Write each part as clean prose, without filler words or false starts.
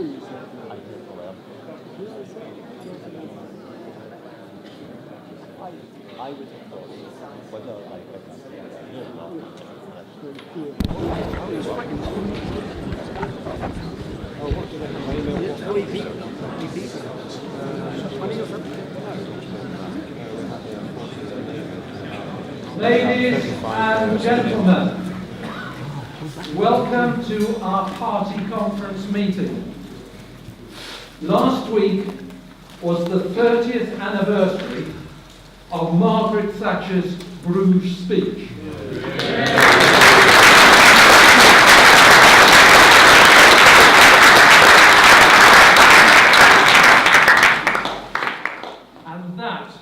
I would have thought whether I Ladies and gentlemen, welcome to our party conference meeting. Last week was the 30th anniversary of Margaret Thatcher's Bruges speech. And that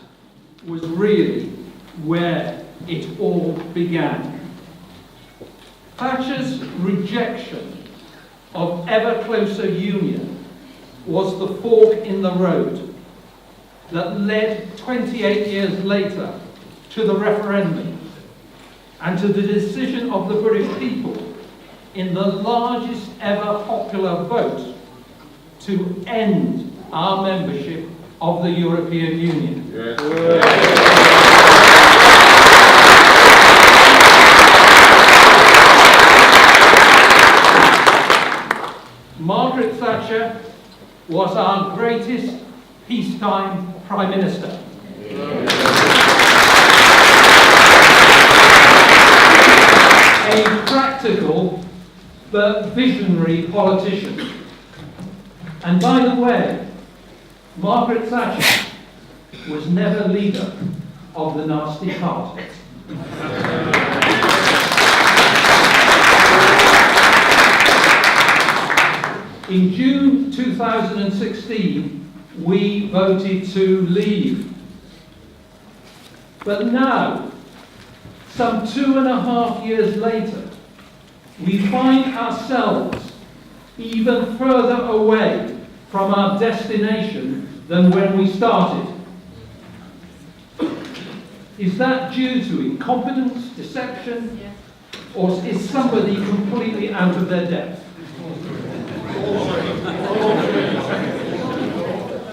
was really where it all began. Thatcher's rejection of ever closer union was the fork in the road that led 28 years later to the referendum and to the decision of the British people in the largest ever popular vote to end our membership of the European Union. Yes. Margaret Thatcher was our greatest peacetime Prime Minister. A practical but visionary politician. And by the way, Margaret Thatcher was never leader of the nasty party. In June 2016, we voted to leave. But now, some 2.5 years later, we find ourselves even further away from our destination than when we started. Is that due to incompetence, deception, or is somebody completely out of their depth?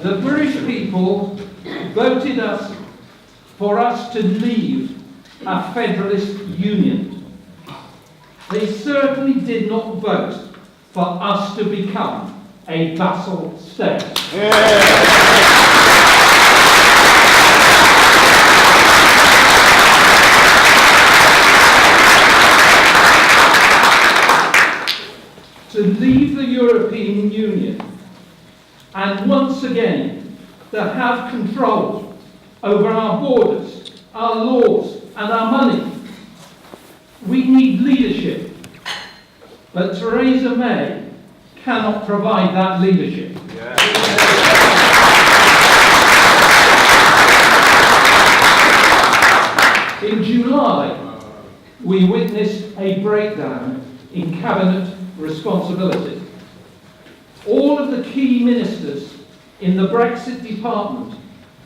The British people voted for us to leave a federalist union. They certainly did not vote for us to become a vassal state. To leave the European Union and once again to have control over our borders, our laws and our money. We need leadership, but Theresa May cannot provide that leadership. In July, we witnessed a breakdown in cabinet responsibility. All of the key ministers in the BREXIT department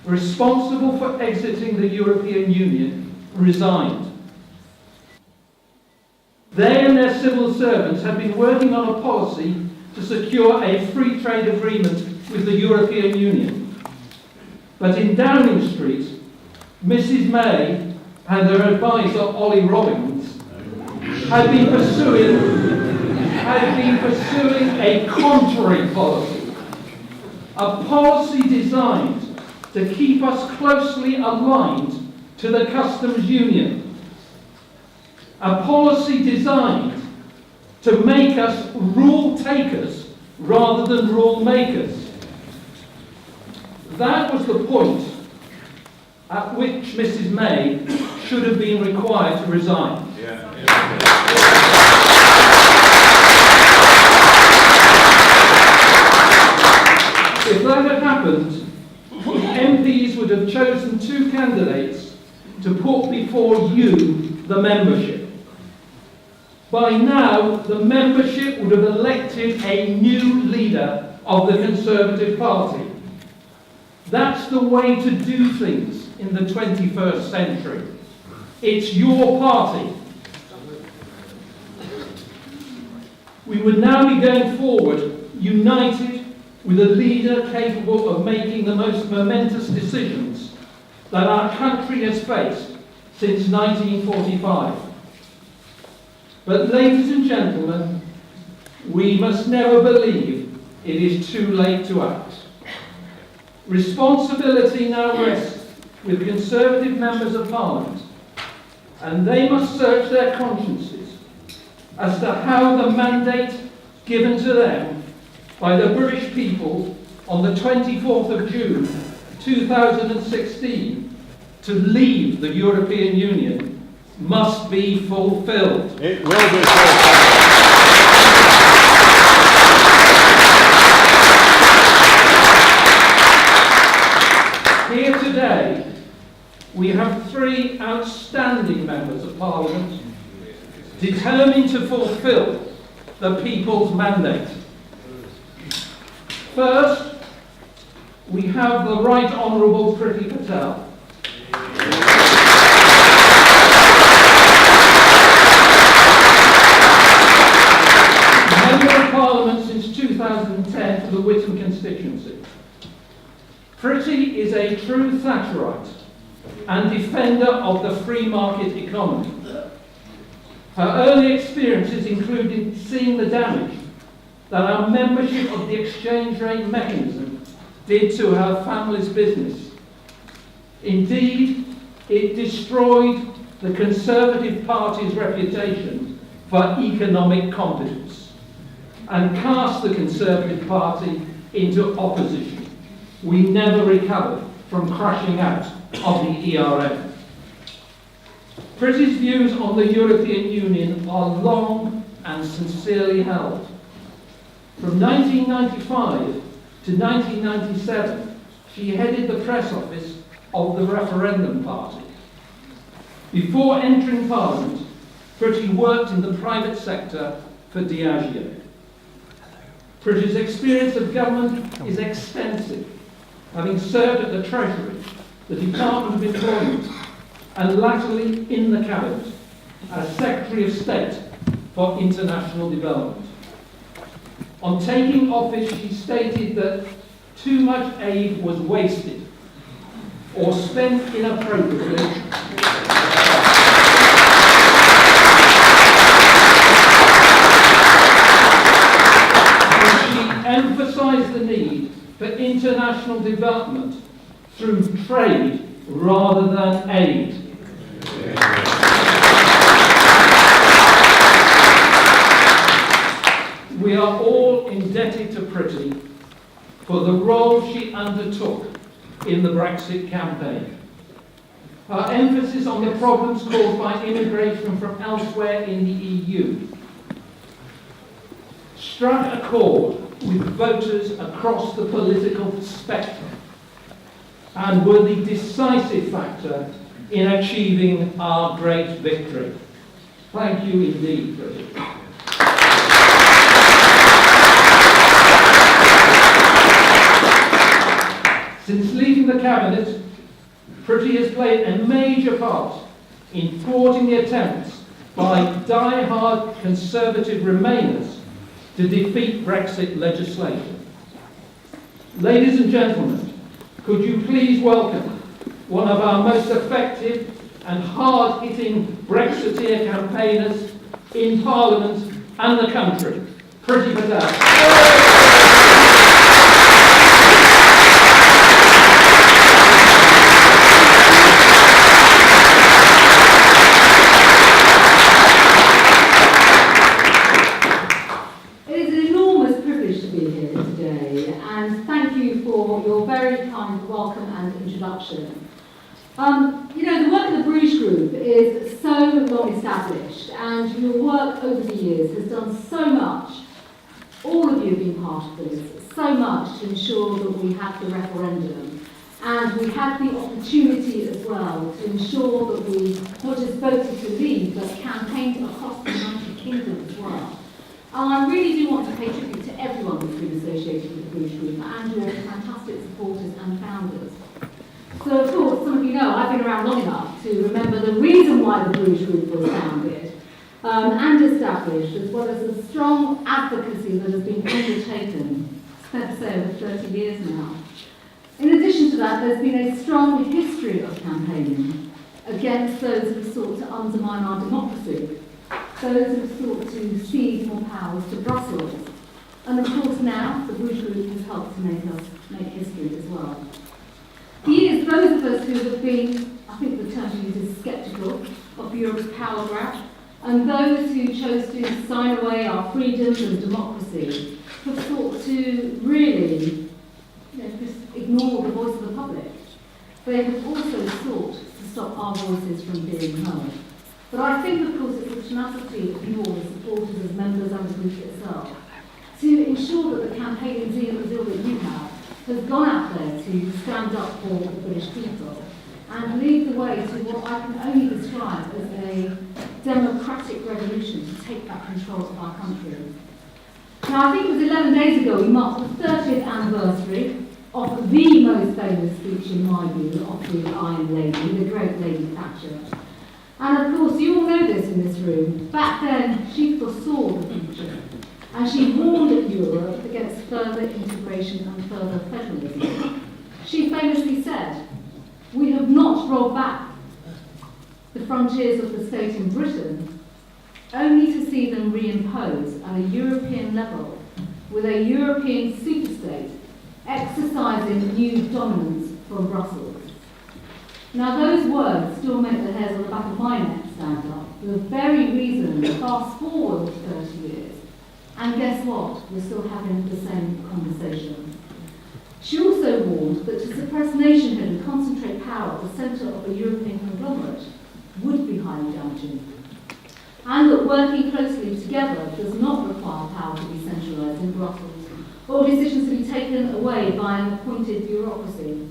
responsible for exiting the European Union resigned. They and their civil servants have been working on a policy to secure a free trade agreement with the European Union. But in Downing Street, Mrs May and her advisor Ollie Robbins have been pursuing a contrary policy, a policy designed to keep us closely aligned to the customs union, a policy designed to make us rule takers rather than rule makers. That was the point at which Mrs May should have been required to resign. If that had happened, the MPs would have chosen 2 candidates to put before you, the membership. By now, the membership would have elected a new leader of the Conservative Party. That's the way to do things in the 21st century. It's your party. We would now be going forward united with a leader capable of making the most momentous decisions that our country has faced since 1945. But ladies and gentlemen, we must never believe it is too late to act. Responsibility now rests with Conservative members of Parliament, and they must search their consciences as to how the mandate given to them by the British people on the 24th of June 2016 to leave the European Union must be fulfilled. It will be fulfilled. Here today, we have three outstanding members of Parliament determined to fulfil the people's mandate. First, we have the Right Honourable Priti Patel. Member of Parliament since 2010 for the Whittam constituency. Priti is a true Thatcherite and defender of the free market economy. Her early experiences included seeing the damage that our membership of the exchange rate mechanism did to her family's business. Indeed, it destroyed the Conservative Party's reputation for economic competence and cast the Conservative Party into opposition. We never recovered from crashing out of the ERM. Priti's views on the European Union are long and sincerely held. From 1995 to 1997, she headed the press office of the Referendum Party. Before entering Parliament, Priti worked in the private sector for Diageo. Priti's experience of government is extensive, having served at the Treasury, the Department of Employment, and latterly in the Cabinet as Secretary of State for International Development. On taking office, she stated that too much aid was wasted or spent inappropriately, and she emphasised the need for international development through trade rather than aid. We are all indebted to Priti for the role she undertook in the BREXIT campaign. Her emphasis on the problems caused by immigration from elsewhere in the EU struck a chord with voters across the political spectrum and were the decisive factor in achieving our great victory. Thank you indeed, Priti. Since leaving the Cabinet, Priti has played a major part in thwarting the attempts by die-hard Conservative Remainers to defeat Brexit legislation. Ladies and gentlemen, could you please welcome one of our most effective and hard-hitting Brexiteer campaigners in Parliament and the country, Priti Patel. Welcome and introduction. The work of the Bruges Group is so long established, and your work over the years has done so much. All of you have been part of this, so much to ensure that we had the referendum, and we had the opportunity as well to ensure that we not just voted to leave, but campaigned across the United Kingdom as well. And I really do want to pay tribute to everyone that's been associated with the Bruges Group and your fantastic supporters and founders. So, of course, some of you know I've been around long enough to remember the reason why the Bruges Group was founded and established, as well as the strong advocacy that has been undertaken fair to say over 30 years now. In addition to that, there's been a strong history of campaigning against those who sought to undermine our democracy, those who sought to cede more powers to Brussels. And of course now, the Bruges Group has helped to make history as well. For years, those of us who have been, I think the term used is sceptical of Europe's power grab, and those who chose to sign away our freedoms and democracy have sought to really just ignore the voice of the public. They have also sought to stop our voices from being heard. But I think, of course, it's the tenacity of you all, the supporters as members and the group itself, to ensure that the campaigning zeal that you have has gone out there to stand up for the British people and lead the way to what I can only describe as a democratic revolution to take back control of our country. Now, I think it was 11 days ago we marked the 30th anniversary of the most famous speech, in my view, of the Iron Lady, the great Lady Thatcher. And of course, you all know this in this room. Back then, she foresaw the future. And she warned Europe against further integration and further federalism. She famously said, "We have not rolled back the frontiers of the state in Britain, only to see them reimposed at a European level, with a European superstate exercising new dominance from Brussels." Now those words still make the hairs on the back of my neck stand up, for the very reason, fast forward 30 years, and guess what? We're still having the same conversation. She also warned that to suppress nationhood and concentrate power at the centre of a European conglomerate would be highly damaging. And that working closely together does not require power to be centralised in Brussels, or decisions to be taken away by an appointed bureaucracy.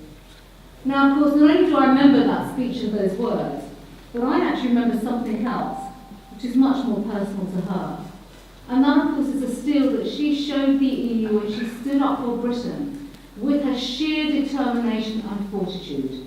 Now, of course, not only do I remember that speech and those words, but I actually remember something else, which is much more personal to her. And that, of course, is a steel that she showed the EU when she stood up for Britain with her sheer determination and fortitude.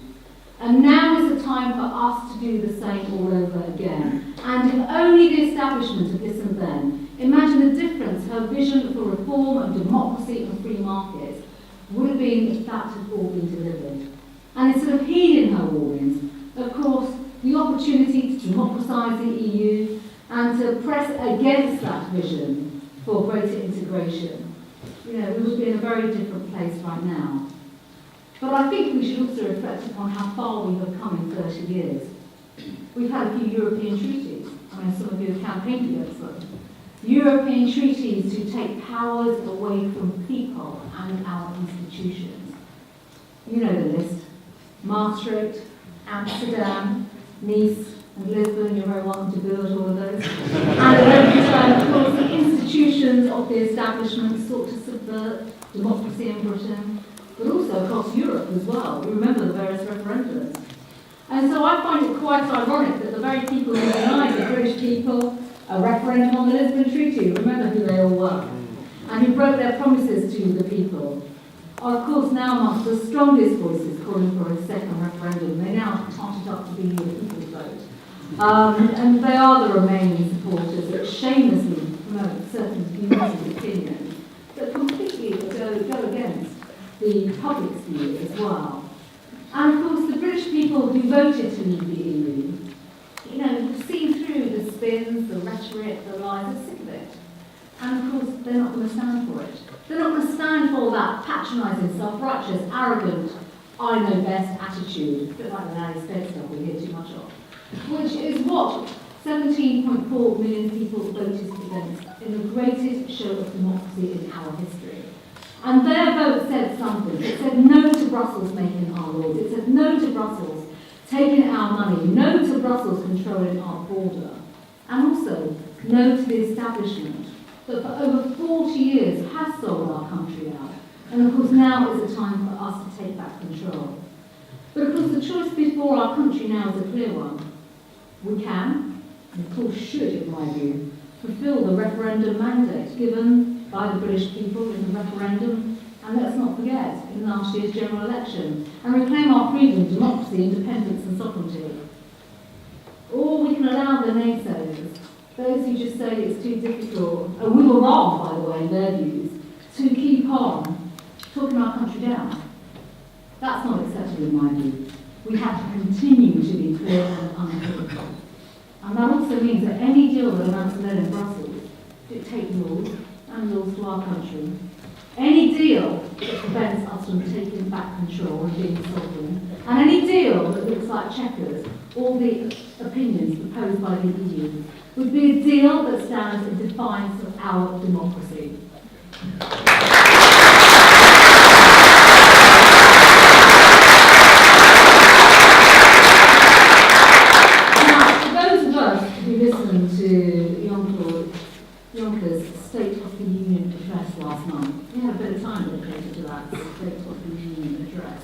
And now is the time for us to do the same all over again. And if only the establishment of this and then, imagine the difference her vision for reform and democracy and free markets would have been if that had all been delivered. And instead of heeding her warnings, of course, the opportunity to democratise the EU and to press against that vision for greater integration, we would be in a very different place right now. But I think we should also reflect upon how far we have come in 30 years. We've had a few European treaties. I mean, some of you have campaigned against them. European treaties to take powers away from people and our institutions. You know the list. Maastricht, Amsterdam, Nice, and Lisbon. You're very welcome to build all of those. And at every time, of course, the institutions of the establishment sought to subvert democracy in Britain, but also across Europe as well. We remember the various referendums. And so I find it quite ironic that the very people who denied the British people a referendum on the Lisbon Treaty, remember who they all were, and who broke their promises to the people, are of course now amongst the strongest voices calling for a second referendum. They now have it up to be the people's vote. And they are the remaining supporters that shamelessly promote certain views and opinions that completely go against the public's view as well. And of course the British people who voted to leave the EU, have seen through the spins, the rhetoric, the lies, they're sick of it. And of course they're not going to stand for it. They're not going to stand for that patronising, self-righteous, arrogant, I know best attitude, a bit like the United States stuff we hear too much of, which is what 17.4 million people voted against in the greatest show of democracy in our history. And their vote said something. It said no to Brussels making our laws. It said no to Brussels taking our money. No to Brussels controlling our border. And also no to the establishment that for over 40 years has sold our country out. And of course now is the time for us to take back control. But of course the choice before our country now is a clear one. We can, and of course should in my view, fulfil the referendum mandate given by the British people in the referendum, and let's not forget, in last year's general election, and reclaim our freedom, democracy, independence and sovereignty. Or we can allow the naysayers, those who just say it's too difficult, and we were wrong, by the way, in their views, to keep on talking our country down. That's not acceptable in my view. We have to continue to be clear and unequivocal. And that also means that any deal that amounts to in Brussels dictate laws and laws to our country. Any deal that prevents us from taking back control and being sovereign, and any deal that looks like Chequers, all the opinions proposed by the EU, would be a deal that stands in defiance of our democracy. Listened to Juncker's State of the Union address last night. We had a bit of time dedicated to that State of the Union address.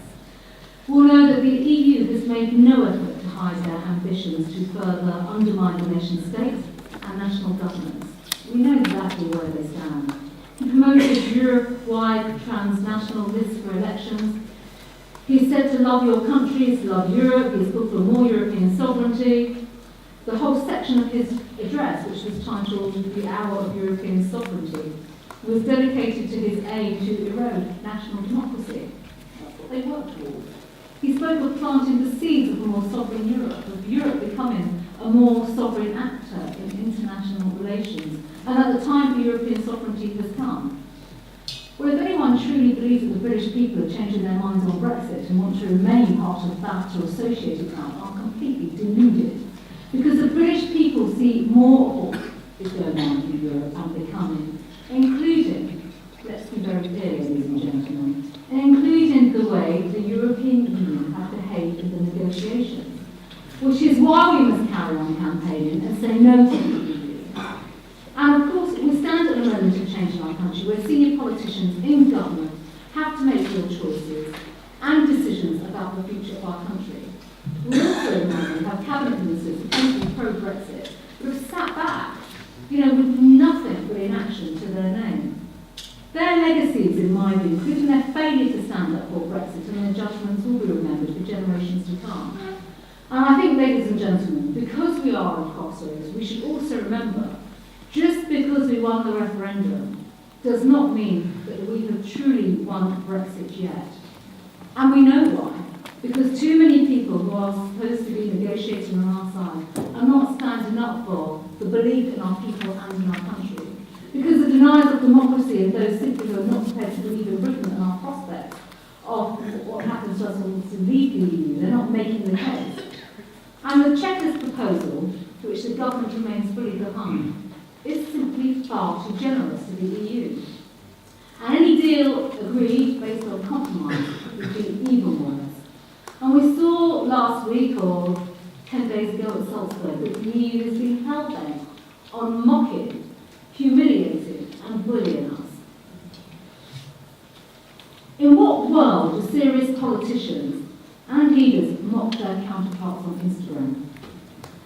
We'll know that the EU has made no effort to hide their ambitions to further undermine the nation states and national governments. We know exactly where they stand. He promoted Europe-wide transnational lists for elections. He said to love your countries, love Europe. He's called for more European sovereignty. The whole section of his address, which was titled The Hour of European Sovereignty, was dedicated to his aim to erode national democracy. That's what they worked towards. He spoke of planting the seeds of a more sovereign Europe, of Europe becoming a more sovereign actor in international relations, and that the time for European sovereignty has come. Well, if anyone truly believes that the British people are changing their minds on Brexit and want to remain part of that or associated with that, are completely deluded. Because the British people see more of what is going on in Europe and becoming, including, let's be very clear, ladies and gentlemen, including the way the European Union have behaved in the negotiations, which is why we must carry on campaigning and say no to the EU. And of course, we stand at a moment of change in our country where senior politicians in government have to make real choices and decisions about the future of our country. We also have cabinet ministers supposedly pro-Brexit who have sat back, with nothing but inaction to their name. Their legacies, in my view, including their failure to stand up for Brexit and their judgments, will be remembered for generations to come. And I think, ladies and gentlemen, because we are at crossroads, we should also remember, just because we won the referendum does not mean that we have truly won Brexit yet. And we know why. Because too many people who are supposed to be negotiating on our side are not standing up for the belief in our people and in our country. Because the deniers of democracy and those simply who are not prepared to believe in Britain and our prospects of what happens to us when we leave the EU, they're not making the case. And the Chequers proposal, to which the government remains fully behind, is simply far too generous to the EU. And any deal agreed based on compromise would be even worse. And we saw last week or 10 days ago at Salzburg that the EU has been hell-bent on mocking, humiliating and bullying us. In what world do serious politicians and leaders mock their counterparts on Instagram?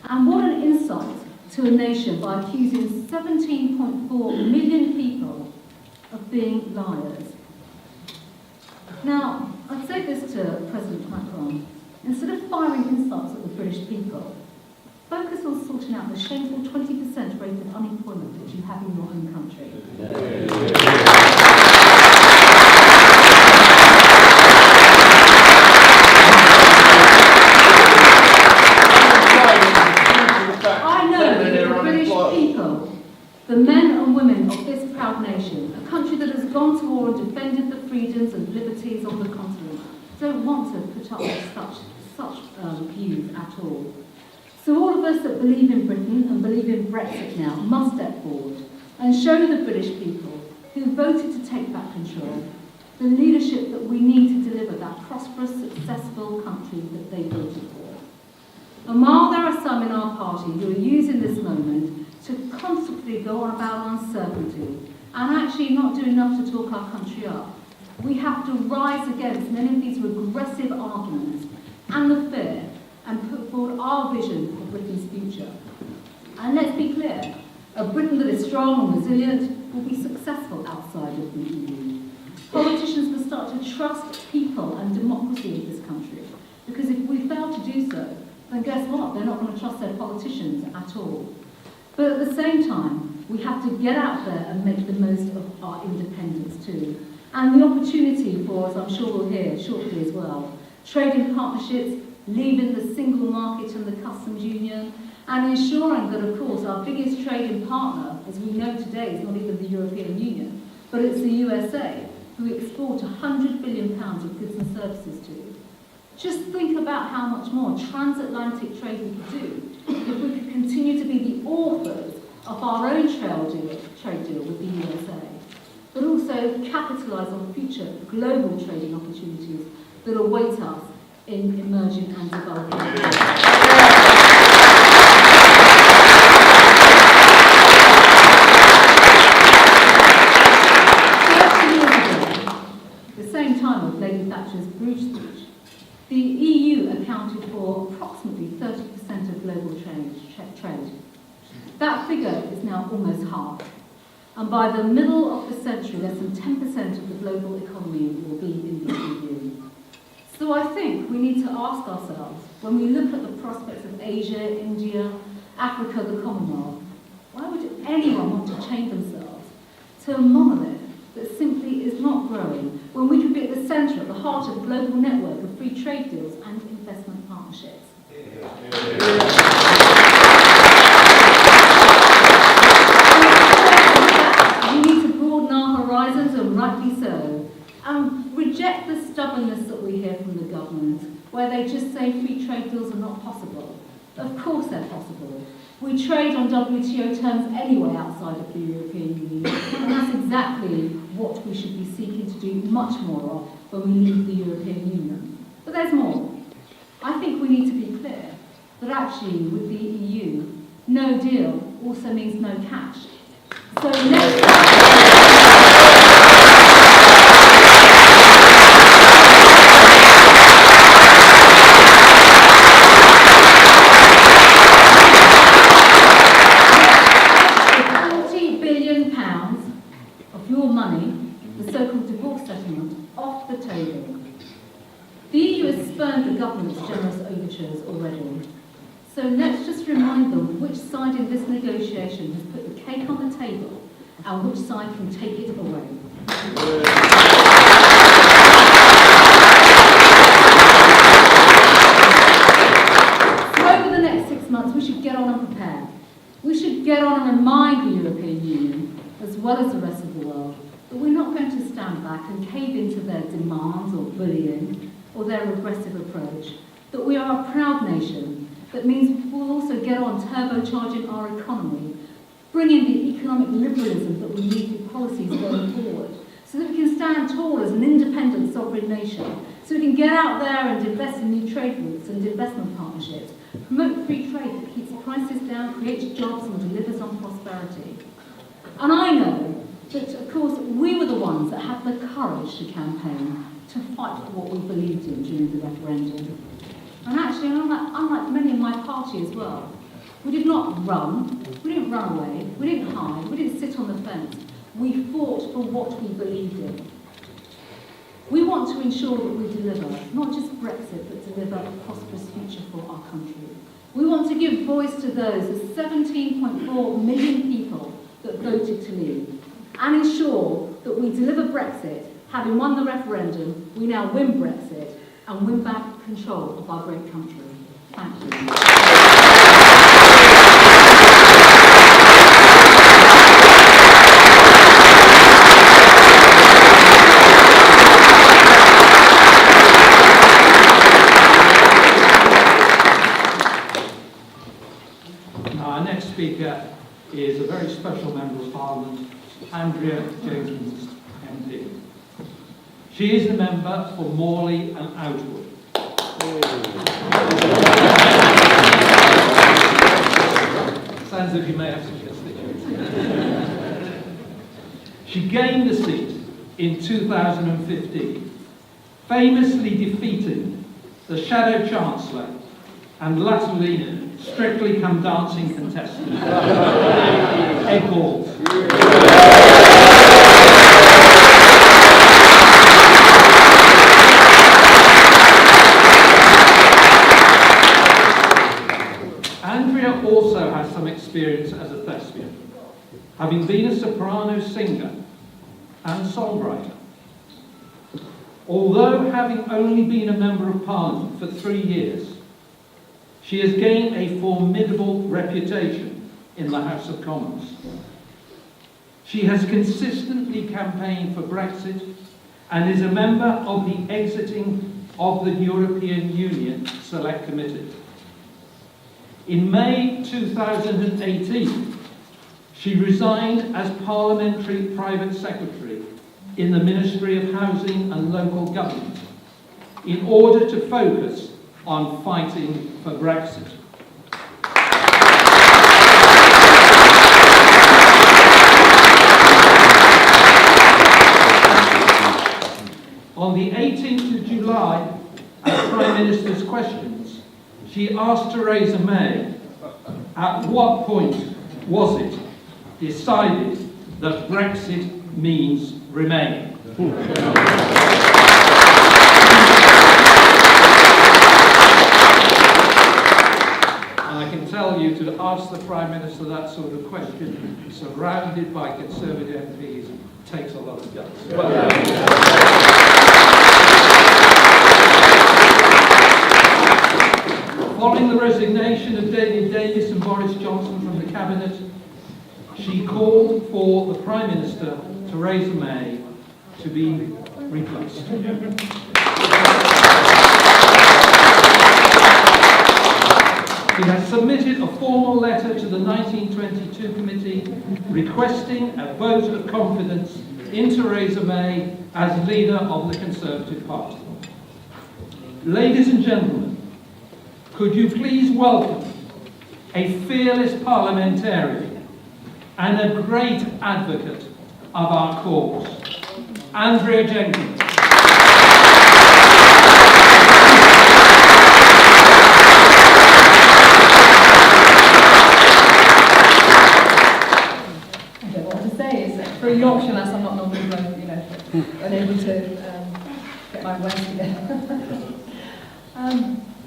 And what an insult to a nation by accusing 17.4 million people of being liars. Now, I'd say this to President Macron. Instead of firing insults at the British people, focus on sorting out the shameful 20% rate of unemployment that you have in your own country. I know that the British people, the men and women of this proud nation, a country that has gone to war and defended the freedoms and liberties of the continent, don't want to put up with such views at all. So all of us that believe in Britain and believe in Brexit now must step forward and show the British people who voted to take back control the leadership that we need to deliver that prosperous, successful country that they voted for. And while there are some in our party who are using this moment to constantly go on about uncertainty and actually not do enough to talk our country up, we have to rise against many of these regressive arguments and the fear and put forward our vision of Britain's future. And let's be clear, a Britain that is strong and resilient will be successful outside of the EU. Politicians will start to trust people and democracy in this country, because if we fail to do so, then guess what? They're not going to trust their politicians at all. But at the same time, we have to get out there and make the most of our independence too. And the opportunity for, as I'm sure we'll hear shortly as well, trading partnerships, leaving the single market and the customs union, and ensuring that, of course, our biggest trading partner, as we know today, is not even the European Union, but it's the USA, who we export £100 billion of goods and services to. Just think about how much more transatlantic trade we could do if we could continue to be the authors of our own trade deal with the USA, but also capitalise on future global trading opportunities that await us in emerging and developing countries. Lady Thatcher's Bruges speech, the EU accounted for approximately 30% of global trade. That figure is now almost half, and by the middle of the century, less than 10% of the global economy will be in the EU. So I think we need to ask ourselves, when we look at the prospects of Asia, India, Africa, the Commonwealth, why would anyone want to chain themselves to a monolith that simply is not growing, when we could be at the centre, at the heart of a global network of free trade deals and investment partnerships? We need to broaden our horizons, and rightly so, and reject the stubbornness that we hear from the government, where they just say free trade deals are not possible. Of course they're possible. We trade on WTO terms anyway outside of the European Union, and that's exactly what we should be seeking to do much more of when we leave the European Union. But there's more. I think we need to be clear that actually with the EU, no deal also means no cash. So let's... government's generous overtures already. So let's just remind them which side in this negotiation has put the cake on the table and which side can take it away. So over the next 6 months, we should get on and prepare. We should get on and remind the European Union, as well as the rest of the world, that we're not going to stand back and cave into their demands or bullying or their aggressive approach, that we are a proud nation. That means we'll also get on turbocharging our economy, bringing the economic liberalism that we need through policies going forward, so that we can stand tall as an independent sovereign nation, so we can get out there and invest in new trade routes and investment partnerships, promote free trade that keeps prices down, creates jobs and delivers on prosperity. And I know that, of course, we were the ones that had the courage to campaign, to fight for what we believed in during the referendum. And actually, unlike many in my party as well, we did not run, we didn't run away, we didn't hide, we didn't sit on the fence. We fought for what we believed in. We want to ensure that we deliver, not just BREXIT, but deliver a prosperous future for our country. We want to give voice to those, the 17.4 million people that voted to leave, and ensure that we deliver BREXIT. Having won the referendum, we now win BREXIT and win back control of our great country. Thank you. Our next speaker is a very special member of Parliament, Andrea Leadsom, MP. She is the member for Morley and Outwood. Sounds as if you may have some constituents. She gained the seat in 2015, famously defeating the Shadow Chancellor and latterly Strictly Come Dancing contestant, Ed Balls. Andrea also has some experience as a thespian, having been a soprano singer and songwriter Although having only been a Member of Parliament for 3 years, she has gained a formidable reputation in the House of Commons. She has consistently campaigned for Brexit and is a member of the Exiting of the European Union Select Committee. In May 2018, she resigned as Parliamentary Private Secretary in the Ministry of Housing and Local Government in order to focus on fighting for Brexit. On the 18th of July, at Prime Minister's questions, she asked Theresa May, at what point was it decided that Brexit means remain? And I can tell you, to ask the Prime Minister that sort of question, surrounded by Conservative MPs, takes a lot of guts. Following the resignation of David Davis and Boris Johnson from the Cabinet, she called for the Prime Minister, Theresa May, to be replaced. She has submitted a formal letter to the 1922 committee requesting a vote of confidence in Theresa May as leader of the Conservative Party. Ladies and gentlemen, could you please welcome a fearless parliamentarian and a great advocate of our cause, Andrea Jenkins. For a Yorkshire lass, I'm not normally unable to get my words together.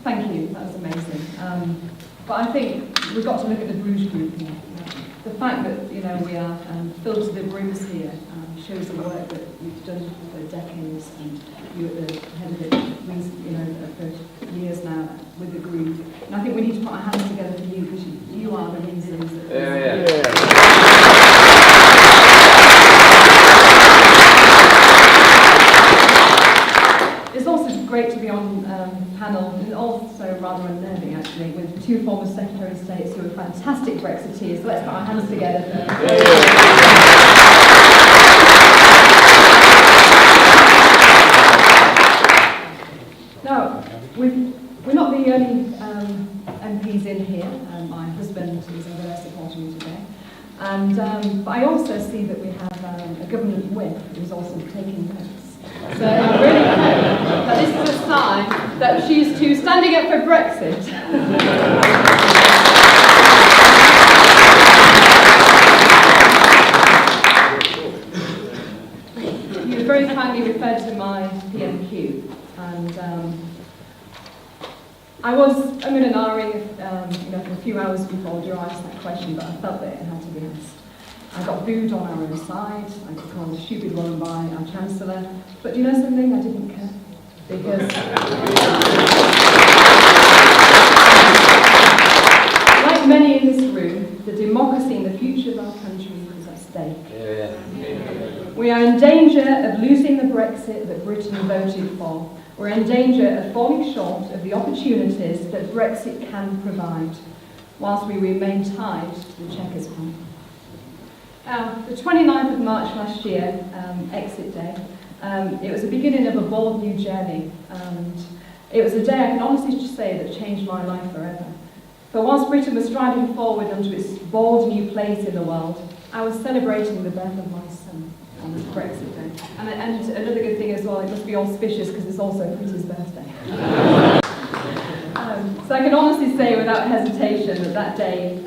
Thank you, that was amazing. But I think we've got to look at the Bruges group here. The fact that we are filled to the brims here shows the work that you've done for decades, and you're at the head of it for years now with the group. And I think we need to put our hands together for you, because you are the reasons that It's also great to be on panel, and also rather unnerving actually, with two former Secretary of States who are fantastic Brexiteers. So let's put our hands together. Now, we're not the only MPs in here. My husband is over there supporting me today. And but I also see that we have a government whip who's also taking notes. So I really hope that this is a sign that she's too standing up for Brexit. You very kindly referred to my PMQ, and I was and ahhing for a few hours before Joe asked that question, but I felt that it had to be asked. I got booed on our own side, I got called a stupid woman by our Chancellor, but you know something, I didn't care, because like many in this room, the democracy and the future of our country is at stake. We are in danger of losing the Brexit that Britain voted for. We're in danger of falling short of the opportunities that Brexit can provide, whilst we remain tied to the Chequers plan. The 29th of March last year, exit day, it was the beginning of a bold new journey, and it was a day I can honestly just say that changed my life forever. For whilst Britain was striding forward onto its bold new place in the world, I was celebrating the birth of my son on this Brexit day. And another good thing as well, it must be auspicious because it's also Priti's birthday. So I can honestly say without hesitation that day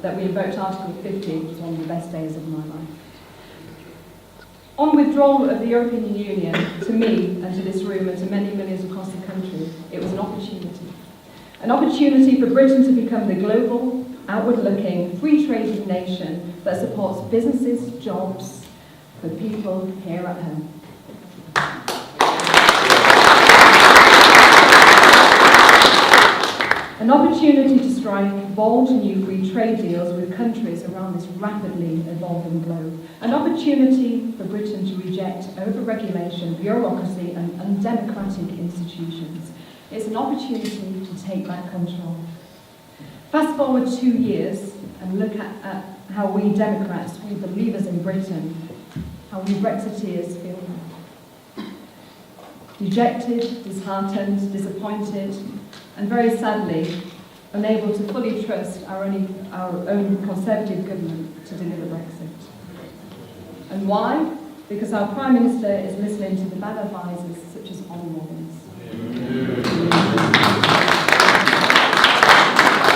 that we invoked Article 50 was one of the best days of my life. On withdrawal of the European Union, to me and to this room and to many millions across the country, it was an opportunity. An opportunity for Britain to become the global, outward-looking, free-trading nation that supports businesses, jobs, for people here at home. An opportunity to strike bold new free trade deals with countries around this rapidly evolving globe. An opportunity for Britain to reject over-regulation, bureaucracy and undemocratic institutions. It's an opportunity to take back control. Fast forward 2 years and look at how we Democrats, we believers in Britain, how we Brexiteers feel now. Dejected, disheartened, disappointed, and very sadly, unable to fully trust our own Conservative government to deliver Brexit. And why? Because our Prime Minister is listening to the bad advisors such as Owen.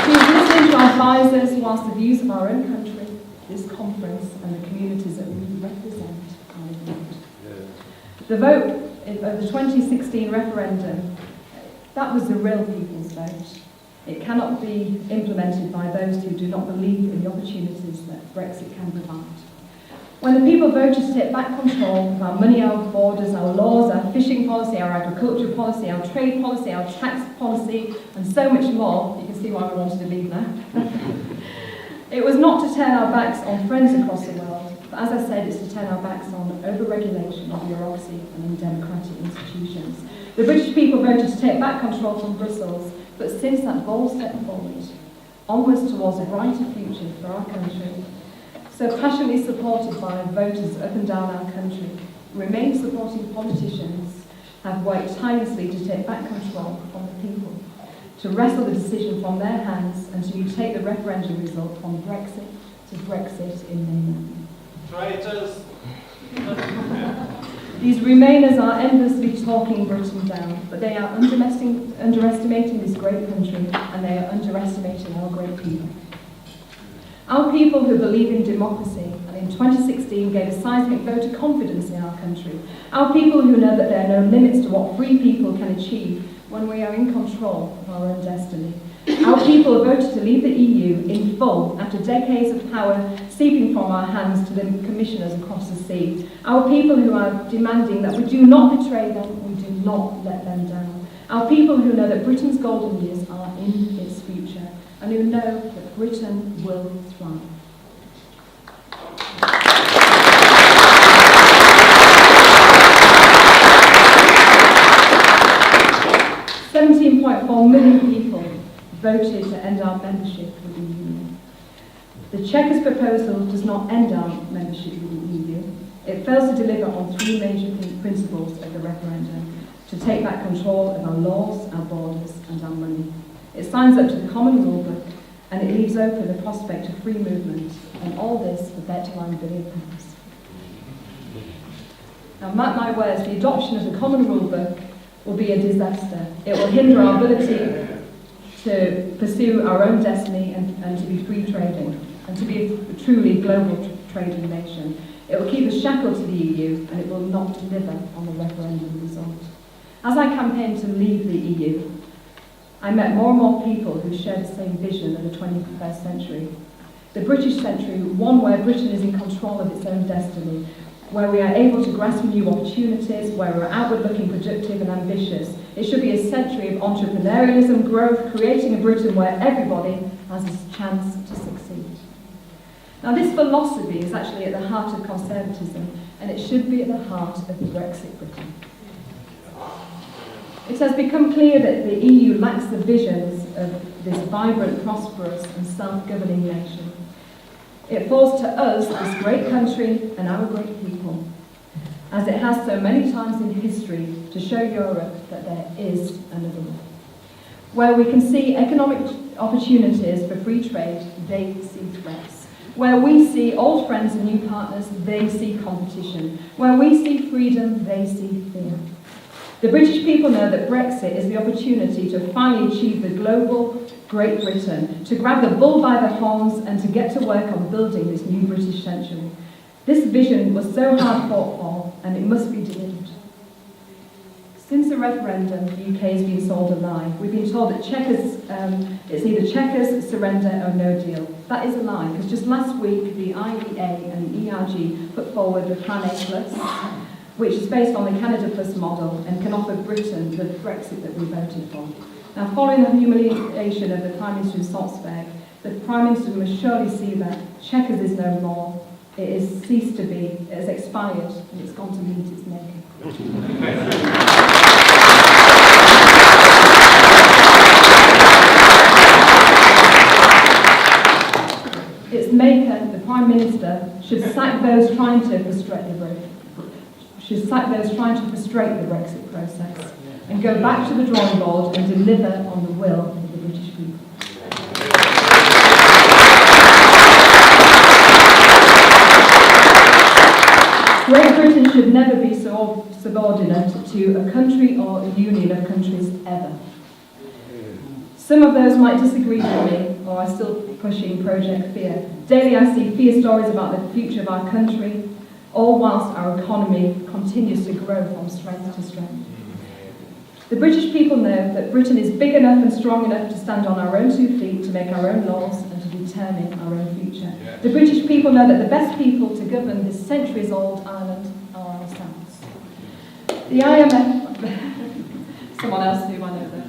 She is listening to our advisors whilst the views of our own country, this conference, and the communities that we represent are ignored. The vote of the 2016 referendum, that was the real people's vote. It cannot be implemented by those who do not believe in the opportunities that Brexit can provide. When the people voted to take back control of our money, our borders, our laws, our fishing policy, our agriculture policy, our trade policy, our tax policy, and so much more, you can see why we wanted to leave now. It was not to turn our backs on friends across the world, but as I said, it's to turn our backs on over-regulation of bureaucracy and undemocratic institutions. The British people voted to take back control from Brussels, but since that bold step forward, onwards towards a brighter future for our country, so passionately supported by voters up and down our country, remain supporting politicians have worked tirelessly to take back control from the people, to wrestle the decision from their hands and to take the referendum result from Brexit to Brexit in May. Traitors! These Remainers are endlessly talking Britain down, but they are underestimating this great country and they are underestimating our great people. Our people who believe in democracy and in 2016 gave a seismic vote of confidence in our country. Our people who know that there are no limits to what free people can achieve when we are in control of our own destiny. Our people who voted to leave the EU in full after decades of power seeping from our hands to the commissioners across the sea. Our people who are demanding that we do not betray them, we do not let them down. Our people who know that Britain's golden years are in its future and who know that Britain will thrive. $17.4 million people voted to end our membership with the EU. The Chequers proposal does not end our membership with the EU. It fails to deliver on three major principles of the referendum: to take back control of our laws, our borders, and our money. It signs up to the common rule book, and it leaves open the prospect of free movement, and all this for £39 billion. Now, mark my words, the adoption of the common rule book will be a disaster. It will hinder our ability to pursue our own destiny and to be free trading, and to be a truly global trading nation. It will keep us shackled to the EU, and it will not deliver on the referendum result. As I campaigned to leave the EU, I met more and more people who share the same vision of the 21st century. The British century, one where Britain is in control of its own destiny, where we are able to grasp new opportunities, where we're outward-looking, productive and ambitious. It should be a century of entrepreneurialism, growth, creating a Britain where everybody has a chance to succeed. Now, this philosophy is actually at the heart of conservatism, and it should be at the heart of the Brexit Britain. It has become clear that the EU lacks the visions of this vibrant, prosperous and self-governing nation. It falls to us, this great country and our great people, as it has so many times in history, to show Europe that there is another way. Where we can see economic opportunities for free trade, they see threats. Where we see old friends and new partners, they see competition. Where we see freedom, they see fear. The British people know that Brexit is the opportunity to finally achieve the global Great Britain, to grab the bull by the horns and to get to work on building this new British century. This vision was so hard fought for, and it must be delivered. Since the referendum, the UK has been sold a lie. We've been told that it's either Chequers, surrender or no deal. That is a lie, because just last week the IEA and the ERG put forward the Plan A Plus, which is based on the Canada Plus model and can offer Britain the Brexit that we voted for. Now, following the humiliation of the Prime Minister in Salzburg, the Prime Minister must surely see that Chequers is no more, it has ceased to be, it has expired, and it's gone to meet its maker. Its maker, the Prime Minister, should sack those trying to frustrate the Brexit process and go back to the drawing board and deliver on the will of the British people. Great Britain should never be subordinate to a country or a union of countries ever. Some of those might disagree with me or are still pushing Project Fear. Daily I see fear stories about the future of our country, all whilst our economy continues to grow from strength to strength. The British people know that Britain is big enough and strong enough to stand on our own 2 feet, to make our own laws and to determine our own future. The British people know that the best people to govern this centuries-old island are ourselves. The IMF, someone else who I know that.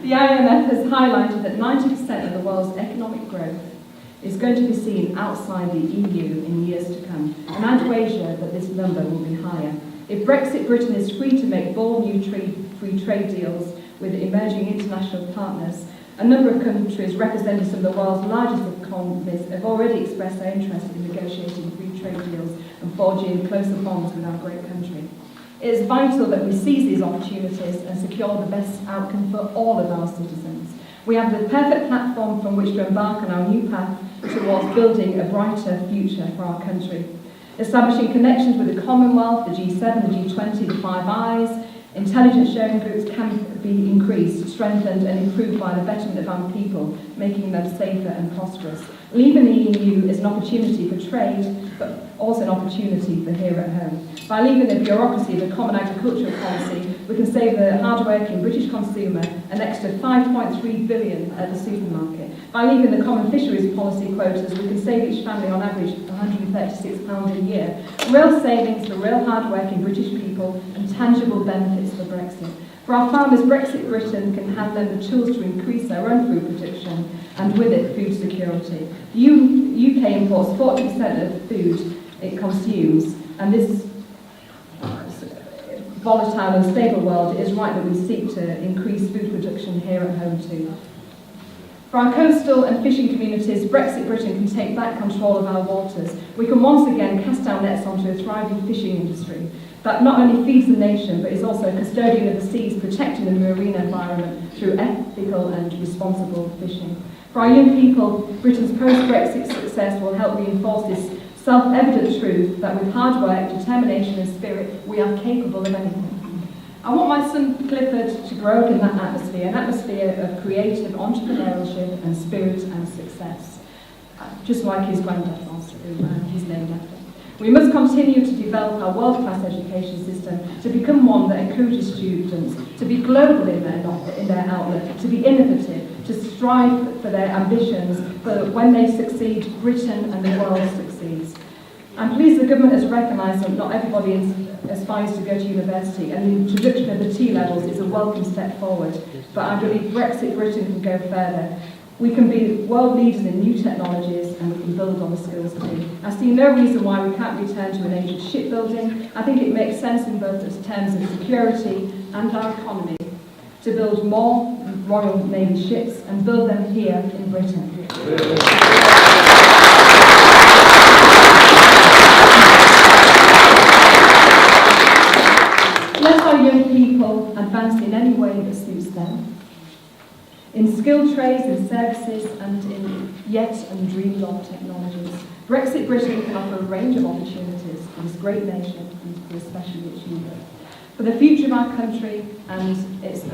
The IMF has highlighted that 90% of the world's economic growth is going to be seen outside the EU in years to come, and I'd wager that this number will be higher. If Brexit Britain is free to make bold new free trade deals with emerging international partners, a number of countries representing some of the world's largest economies have already expressed their interest in negotiating free trade deals and forging closer bonds with our great country. It is vital that we seize these opportunities and secure the best outcome for all of our citizens. We have the perfect platform from which to embark on our new path towards building a brighter future for our country. Establishing connections with the Commonwealth, the G7, the G20, the Five Eyes, intelligence sharing groups can be increased, strengthened and improved by the betterment of our people, making them safer and prosperous. Leaving the EU is an opportunity for trade, but also an opportunity for here at home. By leaving the bureaucracy of the Common Agricultural Policy, we can save the hard-working British consumer an extra £5.3 billion at the supermarket. By leaving the Common Fisheries Policy quotas, we can save each family on average £136 a year. Real savings for real hard-working British people and tangible benefits for Brexit. For our farmers, Brexit Britain can hand them the tools to increase their own food production and with it food security. The UK imports 40% of food it consumes, and this volatile and stable world, it is right that we seek to increase food production here at home too. For our coastal and fishing communities, Brexit Britain can take back control of our waters. We can once again cast our nets onto a thriving fishing industry that not only feeds the nation, but is also a custodian of the seas, protecting the marine environment through ethical and responsible fishing. For our young people, Britain's post-Brexit success will help reinforce this self-evident truth that with hard work, determination and spirit, we are capable of anything. I want my son Clifford to grow up in that atmosphere, an atmosphere of creative entrepreneurship and spirit and success, just like his granddad was, who he's named after. We must continue to develop our world-class education system to become one that encourages students to be global in their outlook, to be innovative, to strive for their ambitions, but when they succeed, Britain and the world succeeds. I'm pleased the government has recognised that not everybody aspires to go to university, and the introduction of the T-levels is a welcome step forward, but I believe Brexit Britain can go further. We can be world leaders in new technologies, and we can build on the skills too. I see no reason why we can't return to an age of shipbuilding. I think it makes sense in both terms of security and our economy to build more Royal Navy ships and build them here in Britain. Let our young people advance in any way that suits them, in skilled trades, in services, and in yet undreamed of technologies. Brexit Britain can offer a range of opportunities for this great nation and for especially its youth. For the future of our country and its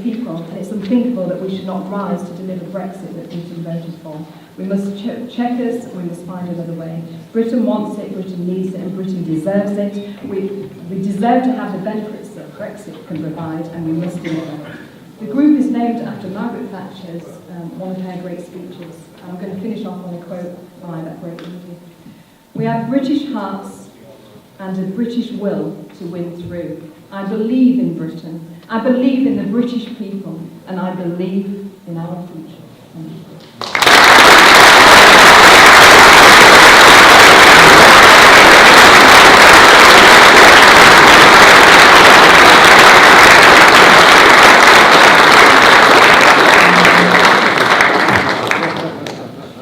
people, and it's unthinkable that we should not rise to deliver Brexit that Britain voted for. We must checkers, we must find another way. Britain wants it, Britain needs it, and Britain deserves it. We deserve to have the benefits that Brexit can provide, and we must deliver. The group is named after Margaret Thatcher's, one of her great speeches. And I'm going to finish off on a quote by that great lady. We have British hearts and a British will to win through. I believe in Britain, I believe in the British people, and I believe in our future. Thank you.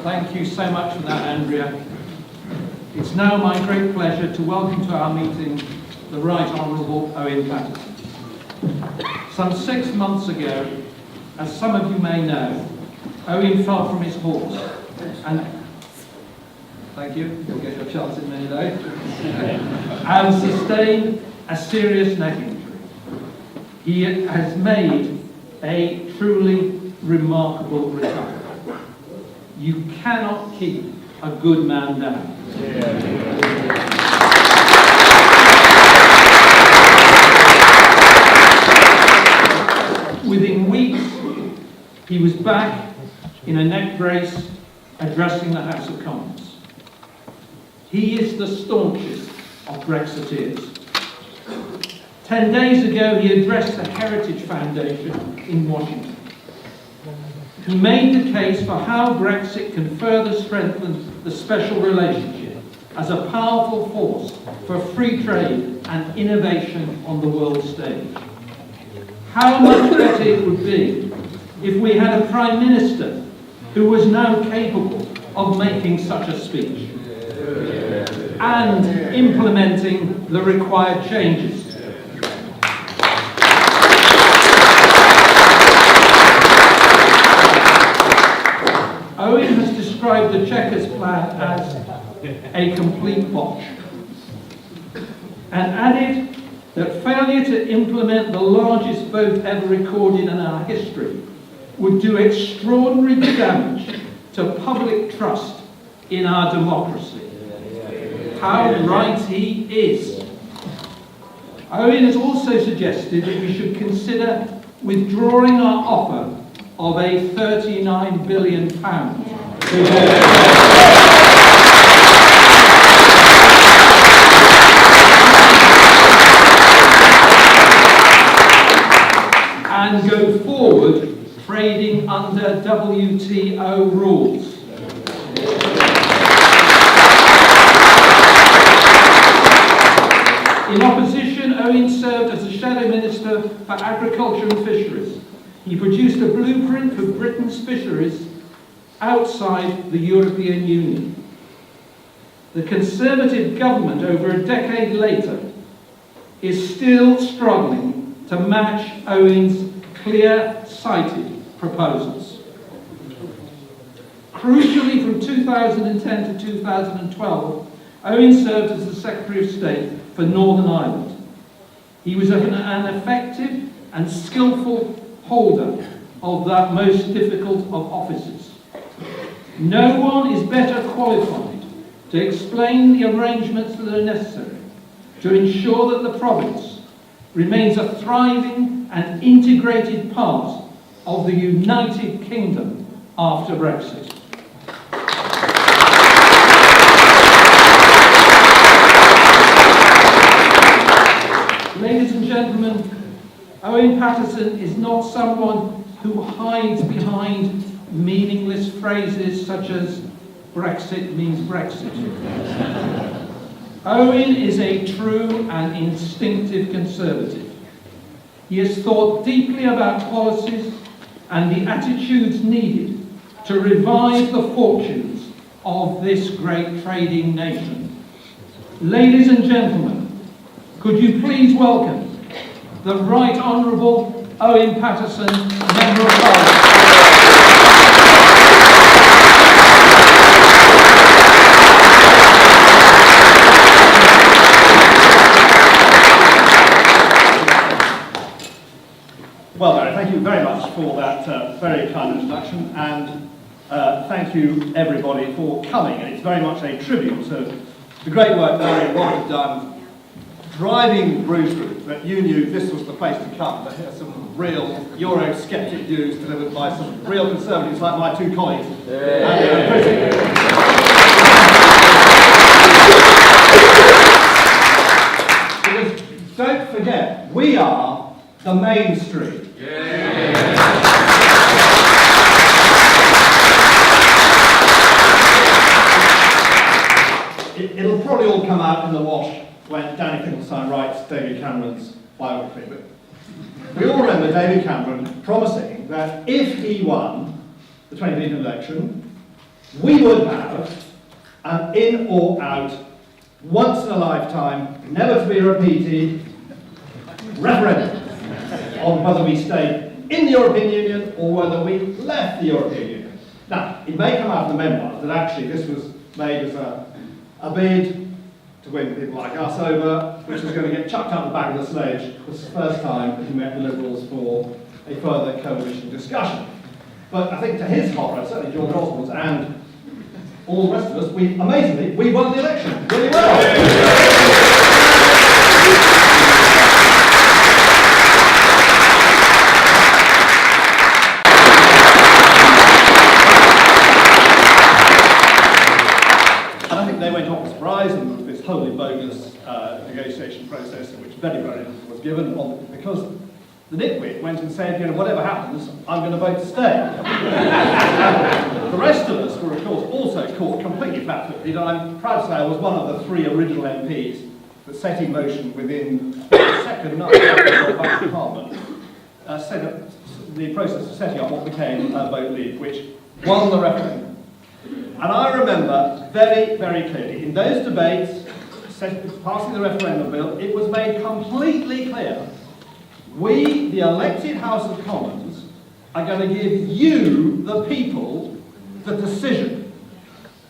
Thank you so much for that, Andrea. It's now my great pleasure to welcome to our meeting the Right Honourable Owen Paterson. Some 6 months ago, as some of you may know, Owen fell from his horse and thank you, you'll get your chance in a minute though, and sustained a serious neck injury. He has made a truly remarkable recovery. You cannot keep a good man down. Within weeks, he was back in a neck brace addressing the House of Commons. He is the staunchest of Brexiteers. 10 days ago, he addressed the Heritage Foundation in Washington. He made the case for how Brexit can further strengthen the special relationship as a powerful force for free trade and innovation on the world stage. How much better it would be if we had a Prime Minister who was now capable of making such a speech and implementing the required changes. Owen has described the Chequers plan as a complete botch and added that failure to implement the largest vote ever recorded in our history would do extraordinary damage to public trust in our democracy. How right he is. Owen has also suggested that we should consider withdrawing our offer of a £39 billion. And go forward trading under WTO rules. In opposition, Owen served as the Shadow Minister for Agriculture and Fisheries. He produced a blueprint for Britain's fisheries outside the European Union. The Conservative government, over a decade later, is still struggling to match Owen's clear-sighted proposals. Crucially, from 2010 to 2012, Owen served as the Secretary of State for Northern Ireland. He was an effective and skillful holder of that most difficult of offices. No one is better qualified to explain the arrangements that are necessary to ensure that the province remains a thriving and integrated part of the United Kingdom after Brexit. Ladies and gentlemen, Owen Paterson is not someone who hides behind meaningless phrases such as Brexit means Brexit. Owen is a true and instinctive Conservative. He has thought deeply about policies and the attitudes needed to revive the fortunes of this great trading nation. Ladies and gentlemen, could you please welcome the Right Honourable Owen Paterson, Member of Parliament. Well, Barry, thank you very much for that very kind introduction, and thank you everybody for coming. And it's very much a tribute to the great work Barry and Rob have done driving Bruce Group, that you knew this was the place to come, to hear some real Eurosceptic views delivered by some real Conservatives like my two colleagues. We are the mainstream. It'll probably all come out in the wash when Danny Finkelstein writes David Cameron's biography, but we all remember David Cameron promising that if he won the 2015 election, we would have an in or out, once in a lifetime, never to be repeated referendum on whether we stayed in the European Union or whether we left the European Union. Now, it may come out in the memoirs that actually this was made as a bid to win people like us over, which was going to get chucked out the back of the sledge. It was the first time he met the Liberals for a further coalition discussion. But I think to his horror, certainly George Osborne's and all the rest of us, amazingly, we won the election really well. And I think they went off with surprise, and this wholly bogus negotiation process in which very, very little was given because the nitwit went and said, whatever happens, I'm going to vote to stay. The rest of us were, of course, also caught completely flat-footed, and I'm proud to say I was one of the 3 original MPs that set in motion within the second night of the Parliament, set up the process of setting up what became Vote Leave, which won the referendum. And I remember very, very clearly, in those debates, passing the referendum bill, it was made completely clear we, the elected House of Commons, are going to give you, the people, the decision.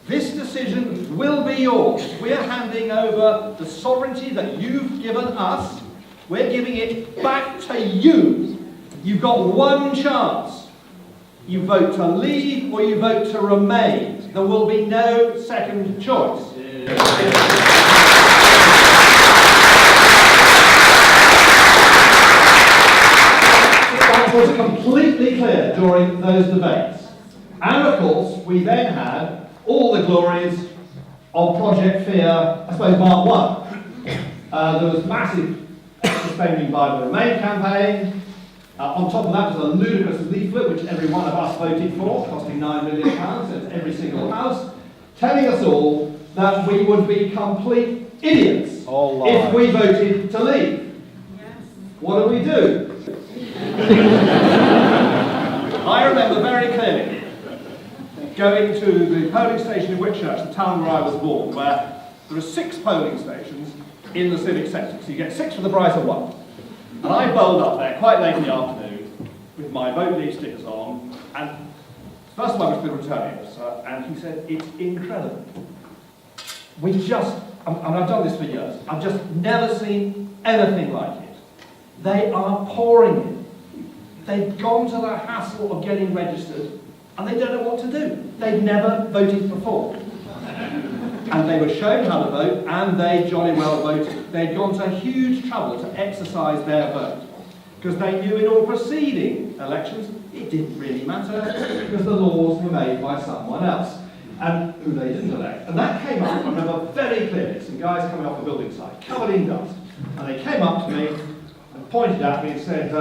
This decision will be yours. We're handing over the sovereignty that you've given us. We're giving it back to you. You've got one chance. You vote to leave or you vote to remain. There will be no second choice. That was completely clear during those debates. And of course, we then had all the glories of Project Fear, I suppose, Mark 1. There was massive extra spending by the Remain campaign. On top of that was a ludicrous leaflet, which every one of us voted for, costing £9 million, in every single house, telling us all that we would be complete idiots if we voted to leave. Yes. What did we do? I remember very clearly going to the polling station in Whitchurch, the town where I was born, where there are 6 polling stations in the civic sector. So you get 6 for the price of 1. And I bowled up there quite late in the afternoon with my Vote Leave stickers on, and first one was the returning officer, and he said, "It's incredible. We just, and I've done this for years, I've just never seen anything like it. They are pouring in. They've gone to the hassle of getting registered, and they don't know what to do. They've never voted before." And they were shown how to vote, and they jolly well voted. They'd gone to huge trouble to exercise their vote, because they knew in all preceding elections it didn't really matter, because the laws were made by someone else, and who they didn't elect. And that came up, I remember very clearly, some guys coming off the building site, covered in dust, and they came up to me and pointed at me and said,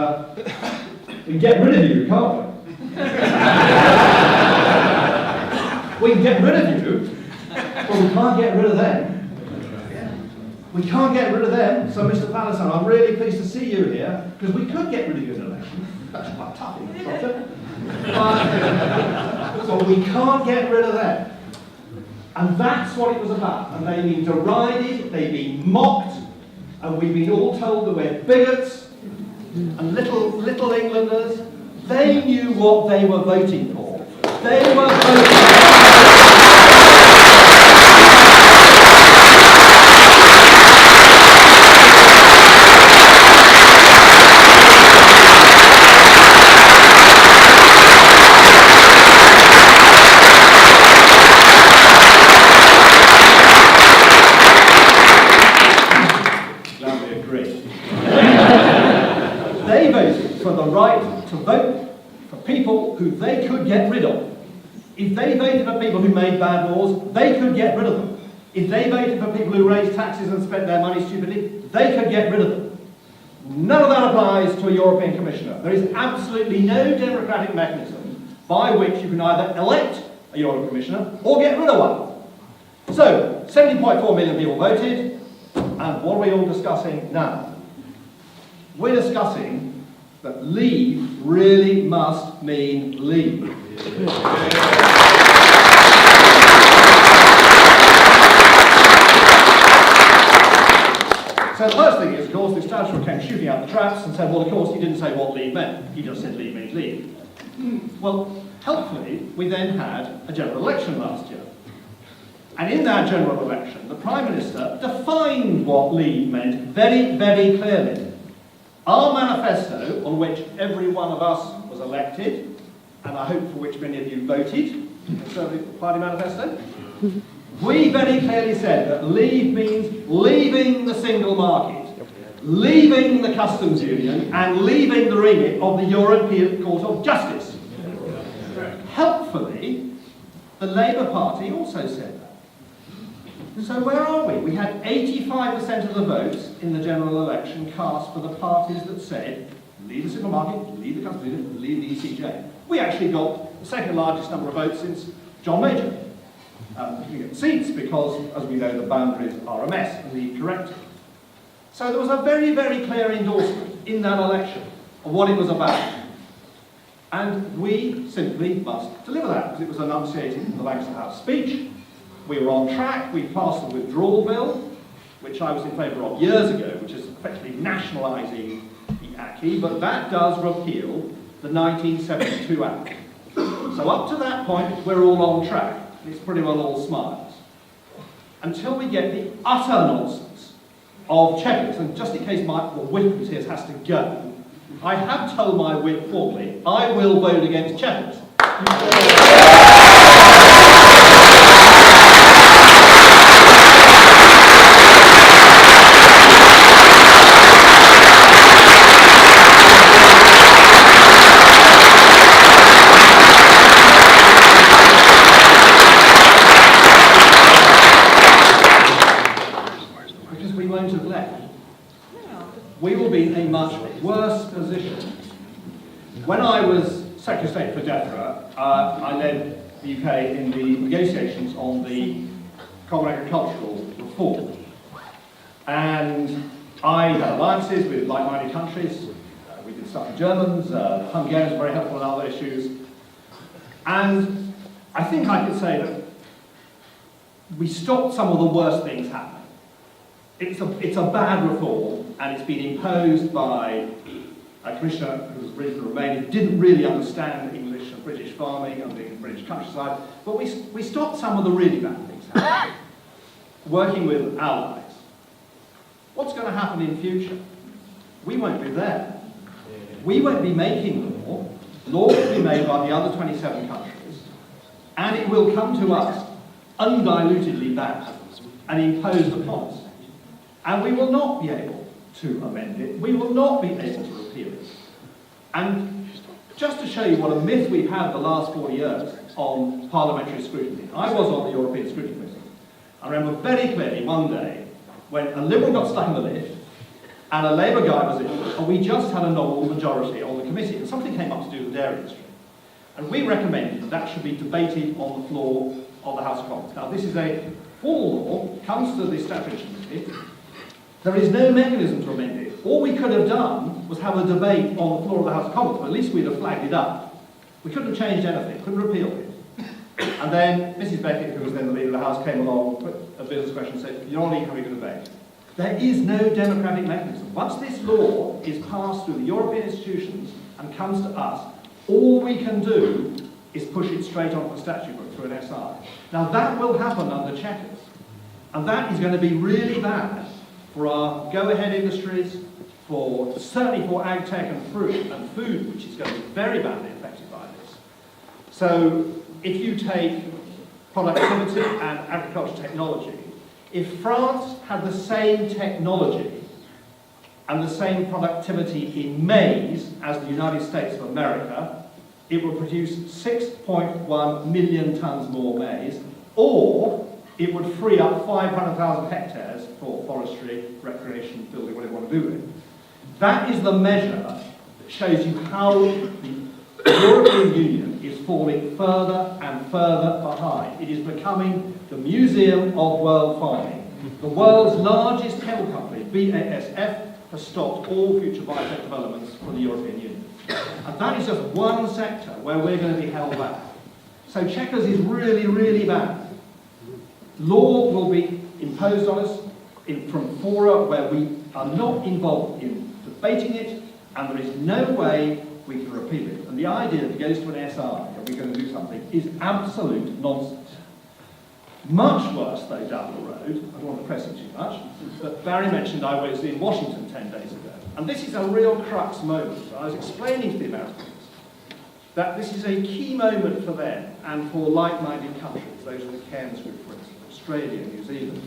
"We can get rid of you, can't we?" "We can get rid of you? Well, we can't get rid of them. We can't get rid of them. So, Mr. Paterson, I'm really pleased to see you here, because we could get rid of you in an election." That's quite tough, isn't it? So we can't get rid of them. And that's what it was about. And they've been derided, they've been mocked, and we've been all told that we're bigots and little Englanders. They knew what they were voting for. They were voting for the right to vote for people who they could get rid of. If they voted for people who made bad laws, they could get rid of them. If they voted for people who raised taxes and spent their money stupidly, they could get rid of them. None of that applies to a European Commissioner. There is absolutely no democratic mechanism by which you can either elect a European Commissioner or get rid of one. So, 70.4 million people voted, and what are we all discussing now? We're discussing that leave really must mean leave. So the first thing is, of course, the Thatcher came shooting out the traps and said, well, of course, he didn't say what leave meant. He just said leave means leave. Well, helpfully, we then had a general election last year. And in that general election, the Prime Minister defined what leave meant very, very clearly. Our manifesto, on which every one of us was elected, and I hope for which many of you voted, the Conservative Party manifesto, we very clearly said that leave means leaving the single market, leaving the customs union, and leaving the remit of the European Court of Justice. Helpfully, the Labour Party also said that. So where are we? We had 85% of the votes in the general election cast for the parties that said, leave the single market, leave the customs union, leave the ECJ. We actually got the second largest number of votes since John Major. We get seats because, as we know, the boundaries are a mess and need correcting. So there was a very, very clear endorsement in that election of what it was about. And we simply must deliver that, because it was enunciated in the Lancaster House speech. We were on track. We passed the withdrawal bill, which I was in favour of years ago, which is effectively nationalising the acquis, but that does repeal the 1972 Act. So up to that point, we're all on track. It's pretty well all smiles. Until we get the utter nonsense of Chequers, and just in case my whip who's here has to go, I have told my whip formally, I will vote against Chequers. We will be in a much worse position. When I was Secretary of State for DEFRA, I led the UK in the negotiations on the Common Agricultural Reform. And I had alliances with like-minded countries. We did stuff with Germans, Hungarians were very helpful in other issues. And I think I could say that we stopped some of the worst things happening. It's a bad reform, and it's been imposed by a commissioner who was originally from Romania, who didn't really understand English and British farming and the British countryside, but we stopped some of the really bad things happening, working with allies. What's going to happen in future? We won't be there. We won't be making law. Law will be made by the other 27 countries, and it will come to us undilutedly back and imposed upon us. And we will not be able to amend it. We will not be able to repeal it. And just to show you what a myth we've had the last 4 years on parliamentary scrutiny, I was on the European Scrutiny Committee. I remember very clearly one day when a Liberal got stuck in the lift and a Labour guy was in, and we just had a novel majority on the committee, and something came up to do with the dairy industry. And we recommended that that should be debated on the floor of the House of Commons. Now, this is a formal law, comes to the Statutory Committee. There is no mechanism to amend it. All we could have done was have a debate on the floor of the House of Commons, but at least we'd have flagged it up. We couldn't have changed anything, couldn't repeal it. And then Mrs. Beckett, who was then the leader of the House, came along, put a business question and said, you're only having a debate. There is no democratic mechanism. Once this law is passed through the European institutions and comes to us, all we can do is push it straight onto the statute book through an SI. Now that will happen under Chequers. And that is going to be really bad for our go-ahead industries, certainly for ag tech and fruit and food, which is going to be very badly affected by this. So if you take productivity and agricultural technology, if France had the same technology and the same productivity in maize as the United States of America, it would produce 6.1 million tons more maize, or it would free up 500,000 hectares for forestry, recreation, building, whatever you want to do with it. That is the measure that shows you how the European Union is falling further and further behind. It is becoming the museum of world farming. The world's largest chemical company, BASF, has stopped all future biotech developments for the European Union. And that is just one sector where we're going to be held back. So Chequers is really, really bad. Law will be imposed on us from fora where we are not involved in debating it, and there is no way we can repeal it. And the idea that it goes to an SI and we're going to do something is absolute nonsense. Much worse, though, down the road, I don't want to press it too much, but Barry mentioned I was in Washington 10 days ago. And this is a real crux moment. I was explaining to the Americans that this is a key moment for them and for like-minded countries, those are the Cairns Group, for instance, Australia, New Zealand,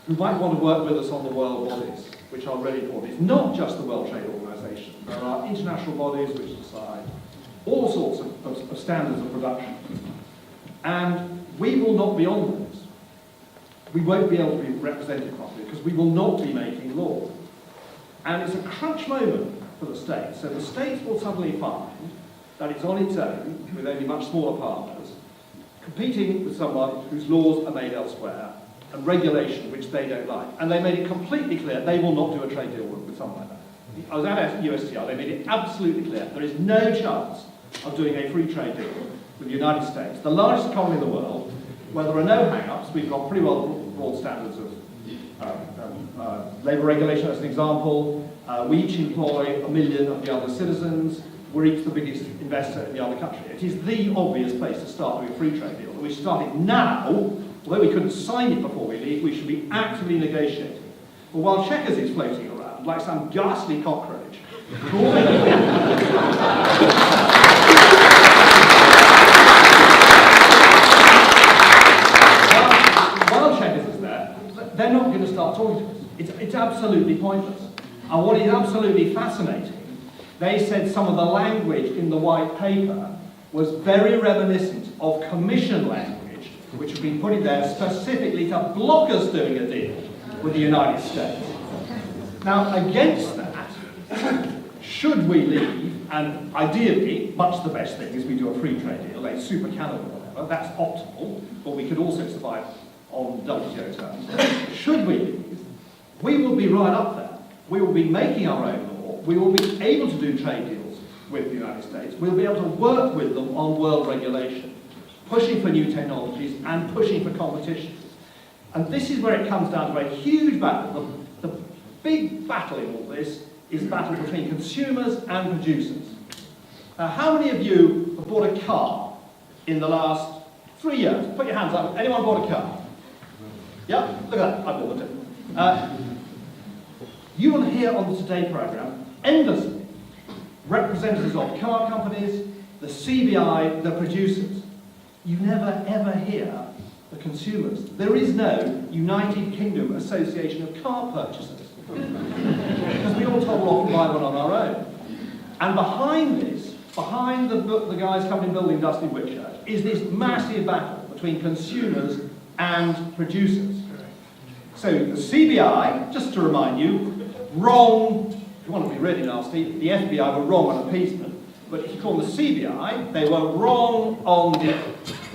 who might want to work with us on the world bodies, which are really important. It's not just the World Trade Organization. There are international bodies which decide all sorts of standards of production. And we will not be on those. We won't be able to be represented properly because we will not be making law. And it's a crunch moment for the states. So the states will suddenly find that it's on its own, with only much smaller partners, competing with someone whose laws are made elsewhere, and regulation which they don't like. And they made it completely clear they will not do a trade deal with someone like that. I was at USTR, they made it absolutely clear there is no chance of doing a free trade deal with the United States, the largest economy in the world, where there are no hang-ups. We've got pretty well broad standards of labour regulation, as an example. We each employ 1 million of the other citizens. We're each the biggest investor in the other country. It is the obvious place to start doing a free trade deal. We started now, although we couldn't sign it before we leave, we should be actively negotiating. But while Chequers is floating around, like some ghastly cockroach, they're not going to start talking to us. It's absolutely pointless. And what is absolutely fascinating, they said some of the language in the white paper was very reminiscent of Commission language, which had been put in there specifically to block us doing a deal with the United States. Now, against that, should we leave, and ideally, much the best thing is we do a free trade deal, a super Canada or whatever, that's optimal, but we could also survive on WTO terms. Should we leave, we will be right up there. We will be making our own law. We will be able to do trade deals with the United States. We'll be able to work with them on world regulation, pushing for new technologies and pushing for competition. And this is where it comes down to a huge battle. The big battle in all this is the battle between consumers and producers. Now, how many of you have bought a car in the last 3 years? Put your hands up. Anyone bought a car? Yeah? Look at that. I bought it. You will hear on the Today programme endlessly representatives of car companies, the CBI, the producers. You never ever hear the consumers. There is no United Kingdom Association of Car Purchasers. Because we all told off to buy one on our own. And behind this, behind the guys coming building Dusty Whitchurch, is this massive battle between consumers and producers. So the CBI, just to remind you, wrong, if you want to be really nasty, the FBI were wrong on appeasement, but if you call them the CBI, they were wrong on the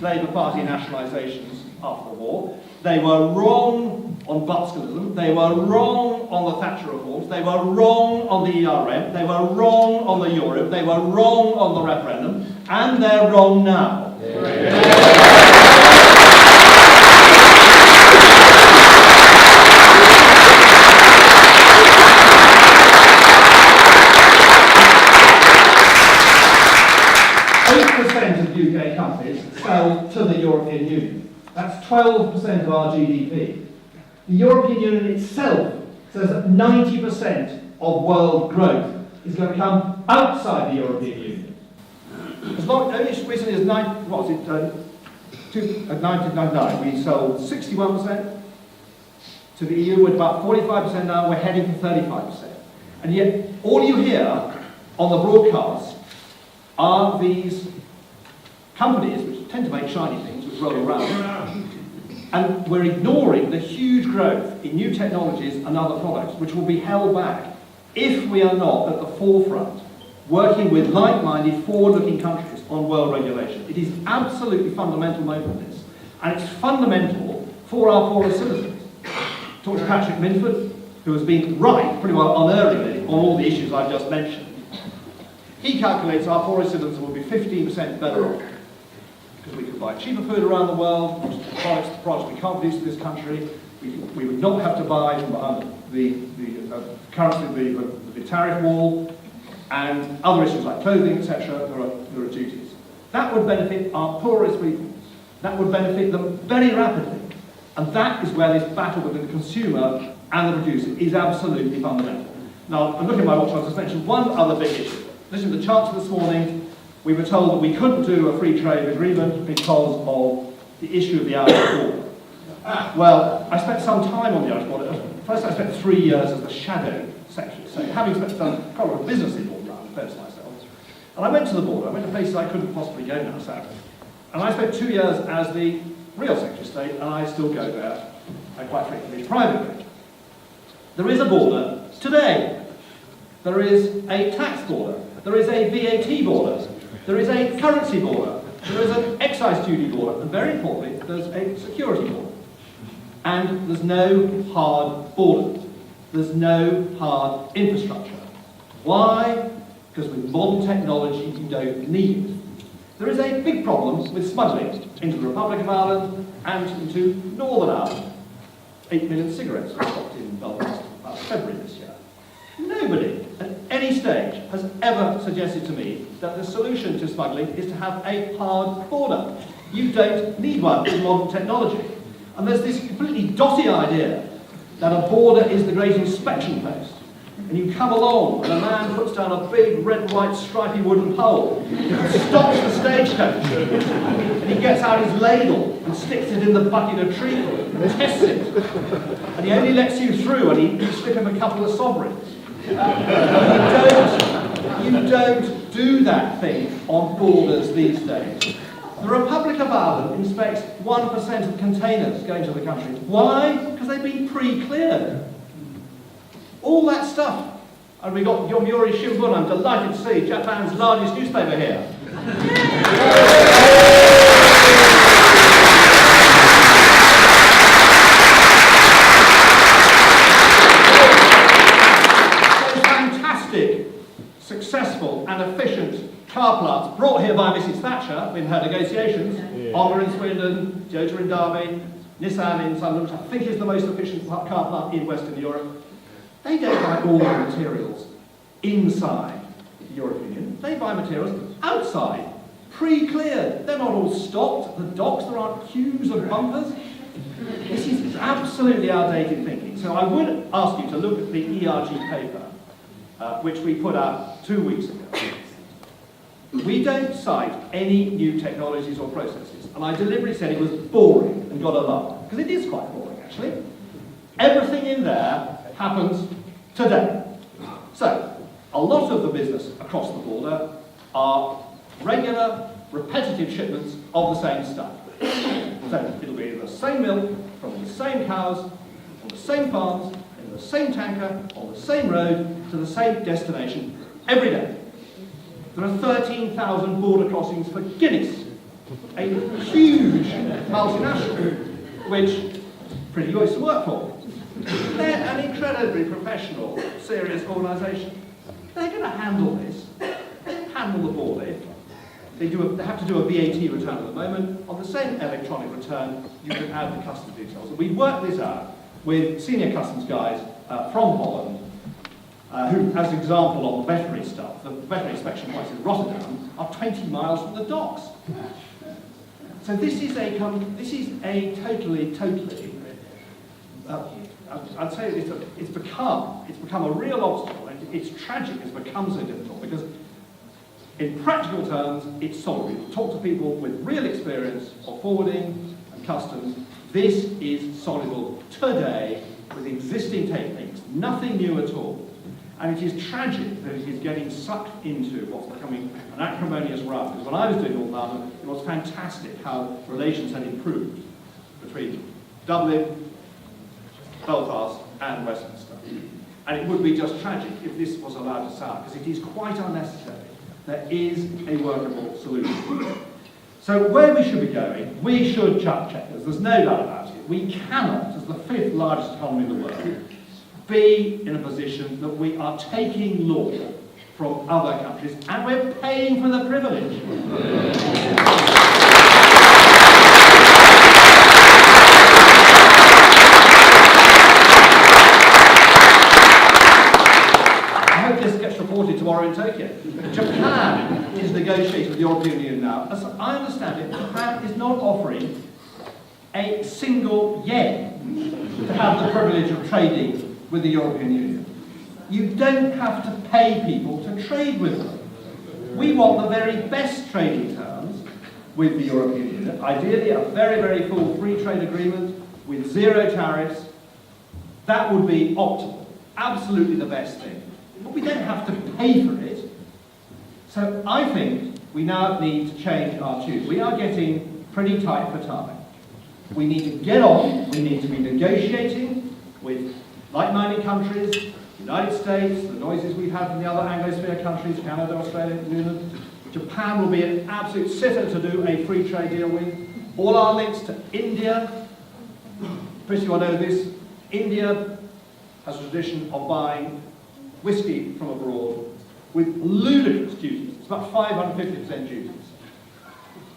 Labour Party nationalisations after the war, they were wrong on Butskelism, they were wrong on the Thatcher reforms, they were wrong on the ERM, they were wrong on the Euro, they were wrong on the referendum, and they're wrong now. UK companies sell to the European Union. That's 12% of our GDP. The European Union itself says that 90% of world growth is going to come outside the European Union. As long as recently as 1999, we sold 61% to the EU, with about 45% now, we're heading for 35%. And yet, all you hear on the broadcast are these companies, which tend to make shiny things, which roll around. And we're ignoring the huge growth in new technologies and other products, which will be held back if we are not at the forefront, working with like-minded, forward-looking countries on world regulation. It is absolutely fundamental moment of this, and it's fundamental for our poorest citizens. Talk to Patrick Minford, who has been right, pretty well unerringly, on all the issues I've just mentioned. He calculates our poorest citizens will be 15% better off, because we could buy cheaper food around the world, products we can't produce in this country. We would not have to buy currently the tariff wall, and other issues like clothing, etc. There are duties. That would benefit our poorest people. That would benefit them very rapidly. And that is where this battle between the consumer and the producer is absolutely fundamental. Now, I'm looking at my watch, I'll just mention one other big issue. Listening to the Chancellor this morning, we were told that we couldn't do a free trade agreement because of the issue of the Irish border. Well, I spent some time on the Irish border. First, I spent 3 years as the shadow secretary, so having done quite a lot of business in border, I'm fair to myself. And I went to the border. I went to places I couldn't possibly go now, sadly. And I spent 2 years as the real Secretary of State, and I still go there, quite frequently, privately. There is a border today. There is a tax border. There is a VAT border. There is a currency border. There is an excise duty border. And very importantly, there's a security border. And there's no hard border. There's no hard infrastructure. Why? Because with modern technology, you don't need it. There is a big problem with smuggling into the Republic of Ireland and into Northern Ireland. 8 million cigarettes were stopped in Belfast about February this year. Nobody at any stage has ever suggested to me that the solution to smuggling is to have a hard border. You don't need one with modern technology. And there's this completely dotty idea that a border is the great inspection post. And you come along and a man puts down a big red, white, stripy wooden pole, stops the stagecoach, and he gets out his ladle and sticks it in the bucket of treacle and tests it. And he only lets you through and you slip him a couple of sovereigns. You don't do that thing on borders these days. The Republic of Ireland inspects 1% of containers going to the country. Why? Because they've been pre-cleared. All that stuff. And we got Yomiuri Shimbun, I'm delighted to see, Japan's largest newspaper here. So fantastic, successful and efficient car plants brought here by Mrs. Thatcher in her negotiations. Honda in Swindon, Toyota in Derby, Nissan in Sunderland, which I think is the most efficient car plant in Western Europe. They don't buy all the materials inside the European Union. They buy materials outside, pre-cleared. They're not all stopped at the docks. There aren't queues of bumpers. This is absolutely outdated thinking. So I would ask you to look at the ERG paper, which we put out 2 weeks ago. We don't cite any new technologies or processes. And I deliberately said it was boring and got a laugh. Because it is quite boring, actually. Everything in there happens today. So, a lot of the business across the border are regular, repetitive shipments of the same stuff. So, it'll be the same milk, from the same cows, on the same farms, in the same tanker, on the same road, to the same destination, every day. There are 13,000 border crossings for Guinness, a huge multinational, which Priti used to work for. They're an incredibly professional, serious organisation. They're going to handle this. Handle the border. They have to do a VAT return at the moment. On the same electronic return, you can add the customs details. And we worked this out with senior customs guys from Holland, who, as an example on the veterinary stuff, the veterinary inspection points in Rotterdam are 20 miles from the docks. So this is a totally, I'd say it's become a real obstacle, and it's tragic it's become so difficult, because in practical terms, it's solvable. Talk to people with real experience of forwarding and customs. This is soluble today with existing techniques, nothing new at all. And it is tragic that it is getting sucked into what's becoming an acrimonious row. Because when I was doing Northern Ireland, it was fantastic how relations had improved between Dublin, Belfast and Westminster. And it would be just tragic if this was allowed to sour, because it is quite unnecessary. There is a workable solution. So where we should be going, we should chuck Chequers, there's no doubt about it. We cannot, as the 5th largest economy in the world, be in a position that we are taking law from other countries and we're paying for the privilege. I hope this gets reported tomorrow in Tokyo. Japan is negotiating with the European Union now. As I understand it, Japan is not offering a single yen to have the privilege of trading with the European Union. You don't have to pay people to trade with them. We want the very best trading terms with the European Union. Ideally, a very, very full free trade agreement with 0 tariffs. That would be optimal. Absolutely the best thing. But we don't have to pay for it. So I think we now need to change our tune. We are getting pretty tight for time. We need to get on. We need to be negotiating with like-minded countries, United States, the noises we've had from the other Anglosphere countries, Canada, Australia, New Zealand. Japan will be an absolute sitter to do a free trade deal with. All our links to India. Priti will know this. India has a tradition of buying whiskey from abroad with ludicrous duties. It's about 550% duties.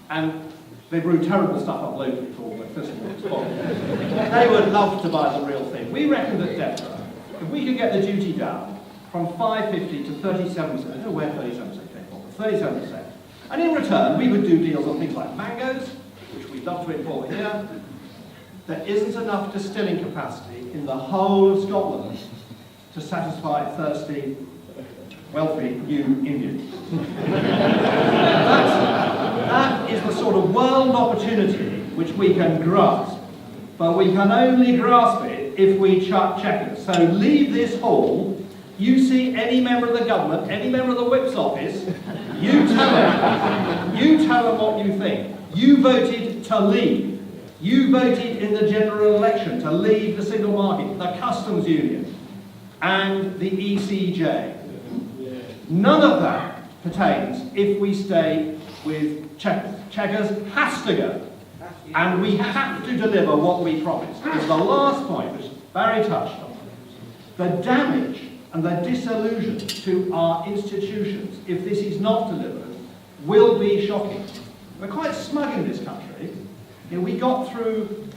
And they brew terrible stuff up locally for their festivals. They would love to buy the real thing. We reckon that DEFRA, if we could get the duty down from 550 to 37%, I don't know where 37% came from, but 37%. And in return, we would do deals on things like mangoes, which we'd love to import here. There isn't enough distilling capacity in the whole of Scotland to satisfy thirsty, wealthy new Indians. That is the sort of world opportunity which we can grasp, but we can only grasp it if we chuck Chequers. So leave this hall, you see any member of the government, any member of the Whip's office, you tell them what you think. You voted to leave. You voted in the general election to leave the single market, the customs union, and the ECJ. None of that pertains if we stay with Chequers. Chequers has to go. And we have to deliver what we promised. Because the last point, which Barry touched on, the damage and the disillusion to our institutions, if this is not delivered, will be shocking. We're quite smug in this country. You know, we got through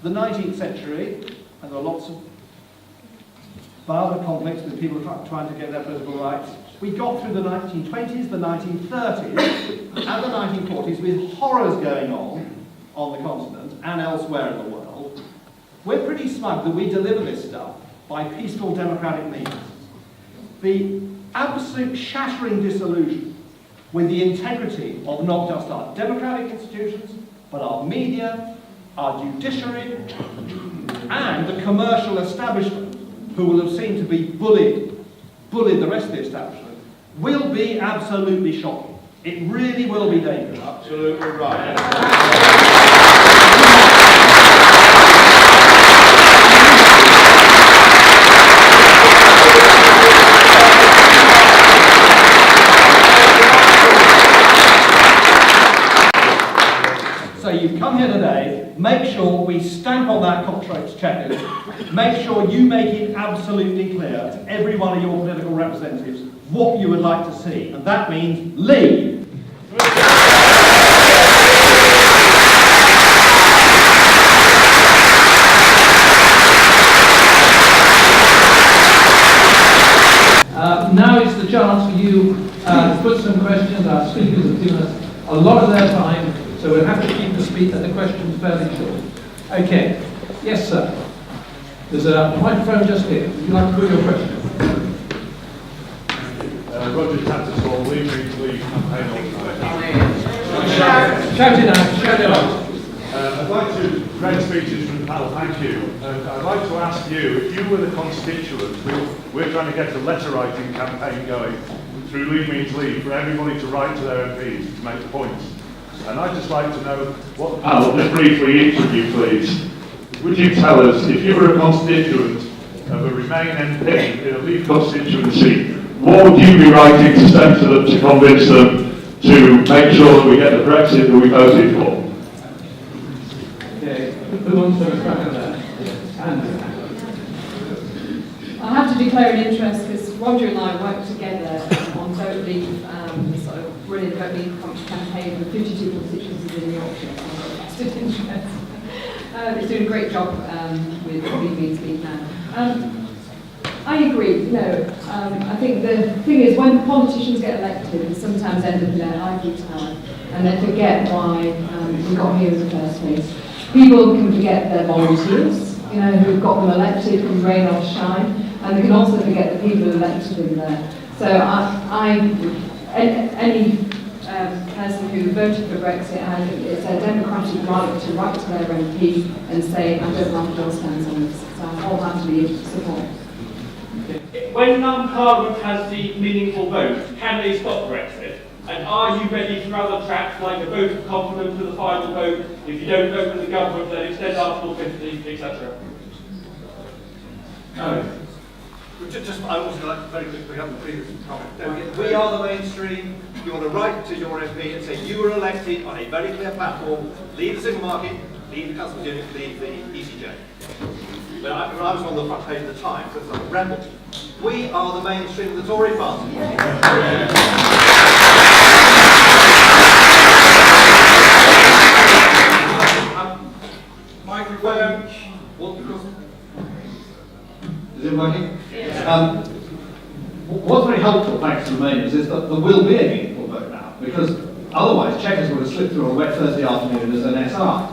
the 19th century, and there were lots of violent conflicts with people trying to get their political rights. We got through the 1920s, the 1930s, and the 1940s with horrors going on the continent and elsewhere in the world. We're pretty smug that we deliver this stuff by peaceful democratic means. The absolute shattering disillusion with the integrity of not just our democratic institutions, but our media, our judiciary, and the commercial establishment, who will have seemed to be bullied the rest of the establishment, will be absolutely shocking. It really will be dangerous. Absolutely right. So you've come here today, make sure we stamp on that cockroach Chequers, make sure you make it absolutely clear to every one of your political representatives what you would like to see, and that means leave. Now is the chance for you to put some questions. Our speakers have given us a lot of their time, so we'll have to keep the questions fairly short. Okay. Yes, sir. There's a microphone just here. Would you like to put your question? Roger Paterson, Leave Me Leave campaign organiser. Shout it out, shout it out. I'd like to, great speeches from the panel, thank you. And I'd like to ask you, if you were the constituents, we're trying to get a letter writing campaign going through Leave Means Leave for everybody to write to their MPs to make points. And I'd just like to know what... Just briefly, each of you please. Would you tell us, if you were a constituent of a Remain MP in a Leave constituency, what would you be writing to send to them to convince them to make sure that we get the Brexit that we voted for? Okay, who wants to crack at that? Andrew. I have to declare an interest because Roger and I worked together on Vote Leave, sort of running the Vote Leave campaign with 52 constituencies in Yorkshire. So I've got a vested interest. It's doing a great job with Leave Means Leave Now. I agree. I think the thing is when politicians get elected, they sometimes end up in their ivory tower and they forget why we got here in the first place. People can forget their volunteers, who've got them elected from rain or shine, and they can also forget the people who elected them there. So any person who voted for Brexit, it's their democratic right to write to their MP and say, I don't like your stance on this. So I wholeheartedly support. When Parliament has the meaningful vote, can they stop Brexit? And are you ready for other tracks like a vote of confidence with a final vote? If you don't vote for the government, then extend Article 50, etc. No. I also like to very quickly have the previous comment. We are the mainstream. You want to write to your MP and say you were elected on a very clear platform. Leave the single market, leave the customs union, leave the ECJ. When I was on the front page of the Times, it was a rebel. We are the mainstream of the Tory party. Microphone. Is it working? Yeah. What's very helpful, thanks to the Remainers, is that there will be a meaningful vote now, because otherwise Chequers would have slipped through on a wet Thursday afternoon as an SR.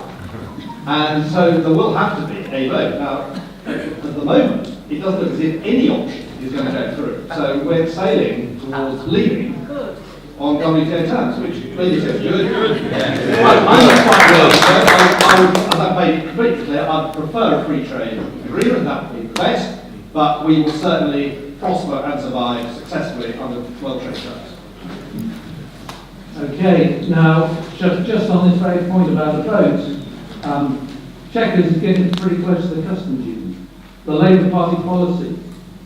And so there will have to be a vote. Now, at the moment, it doesn't look as if any option is going to go through. So we're sailing towards leaving on WTO terms, which really is good. I'm not quite well, as I've made completely clear, I'd prefer a free trade agreement, that would be the best, but we will certainly prosper and survive successfully under World Trade terms. Okay, now, just on this very point about the vote, Chequers is getting pretty close to the customs union. The Labour Party policy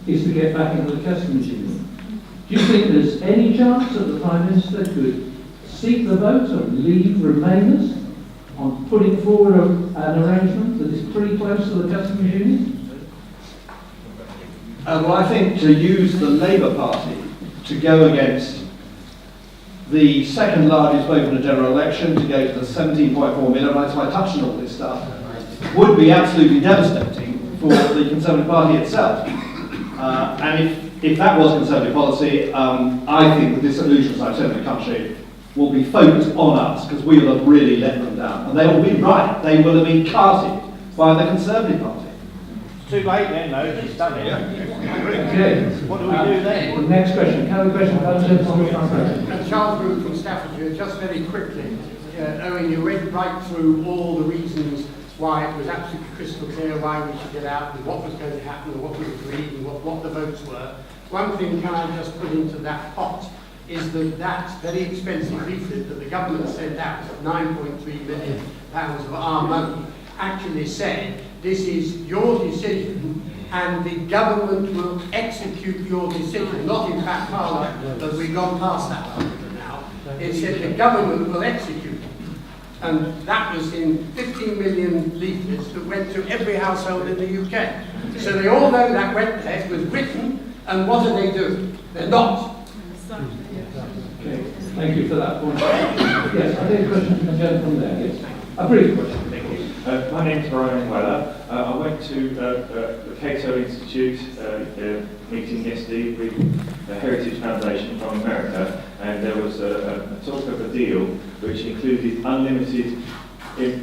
is to get back into the customs union. Do you think there's any chance that the Prime Minister could seek the vote of Leave Remainers on putting forward an arrangement that is pretty close to the customs union? Well, I think to use the Labour Party to go against the second largest vote in a general election, to go to the 17.4 million, that's why I touched on all this stuff, would be absolutely devastating for the Conservative Party itself. And if that was Conservative policy, I think the disillusions I've seen in the country will be focused on us, because we will have really let them down. And they will be right. They will have been carted by the Conservative Party. Too late then, though. It's done it. Okay. What do we do then? Next question. Can I question on the front row? Charles Root from Staffordshire. Just very quickly, Owen, you went right through all the reasons why it was absolutely crystal clear why we should get out and what was going to happen and what we agreed and what the votes were. One thing can I just put into that pot is that very expensive leaflet that the government sent out, £9.3 million of our money, actually said this is your decision and the government will execute your decision, not in fact Parliament, but we've gone past that now. It said the government will execute. And that was in 15 million leaflets that went to every household in the UK. So they all know that went there, it was written, and what do they do? They're not. Okay, thank you for that point. Yes, I think a question from the gentleman there. Yes, a brief question. Thank you. My name is Brian Weller. I went to the Cato Institute meeting yesterday with the Heritage Foundation from America, and there was a talk of a deal which included unlimited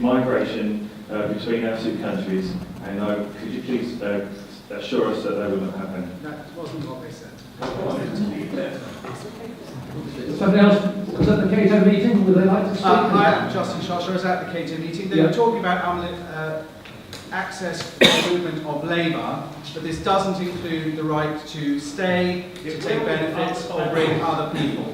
migration between our two countries. And could you please assure us that that will not happen? That wasn't what they said. Something else? Was that the Cato meeting? Would they like to speak? Hi, I'm Justin Shasher. I was at the Cato meeting. They were talking about access to movement of labour, but this doesn't include the right to stay, to take benefits, or bring other people.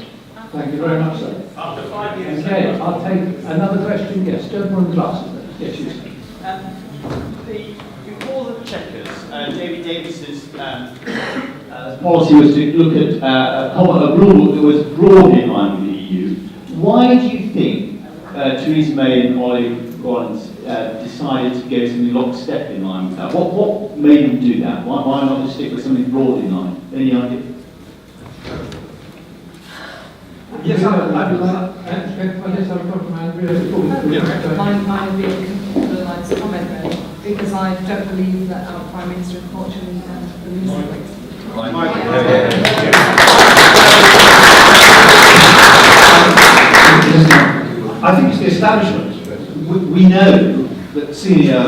Thank you very much, sir. After 5 years. Okay, I'll take another question. Yes, gentleman in glasses. Yes, you. Before the Chequers. David Davis's policy was to look at a rule that was broadly in line with the EU. Why do you think Theresa May and Ollie Rollins decided to go something lockstep in line with that? What made them do that? Why not just stick with something broadly in line? Any idea? Yes, I guess I would come from Andrea. Mine would be a like comment really, because I don't believe that our Prime Minister unfortunately believes in Brexit. I think it's the establishment. We know that senior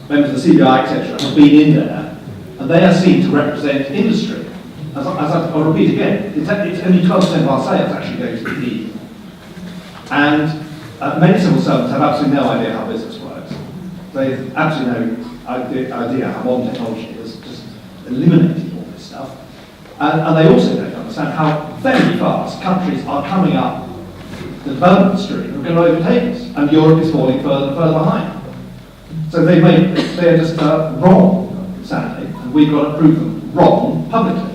members of the CBI, etc., have been in there, and they are seen to represent industry. As I'll repeat again, it's only 12% of our sales actually go to the EU. And many civil servants have absolutely no idea how business works. They have absolutely no idea how modern technology has just eliminated all this stuff. And they also don't understand how very fast countries are coming up the development stream and going to overtake us, and Europe is falling further and further behind. So they're just wrong, sadly, and we've got to prove them wrong publicly.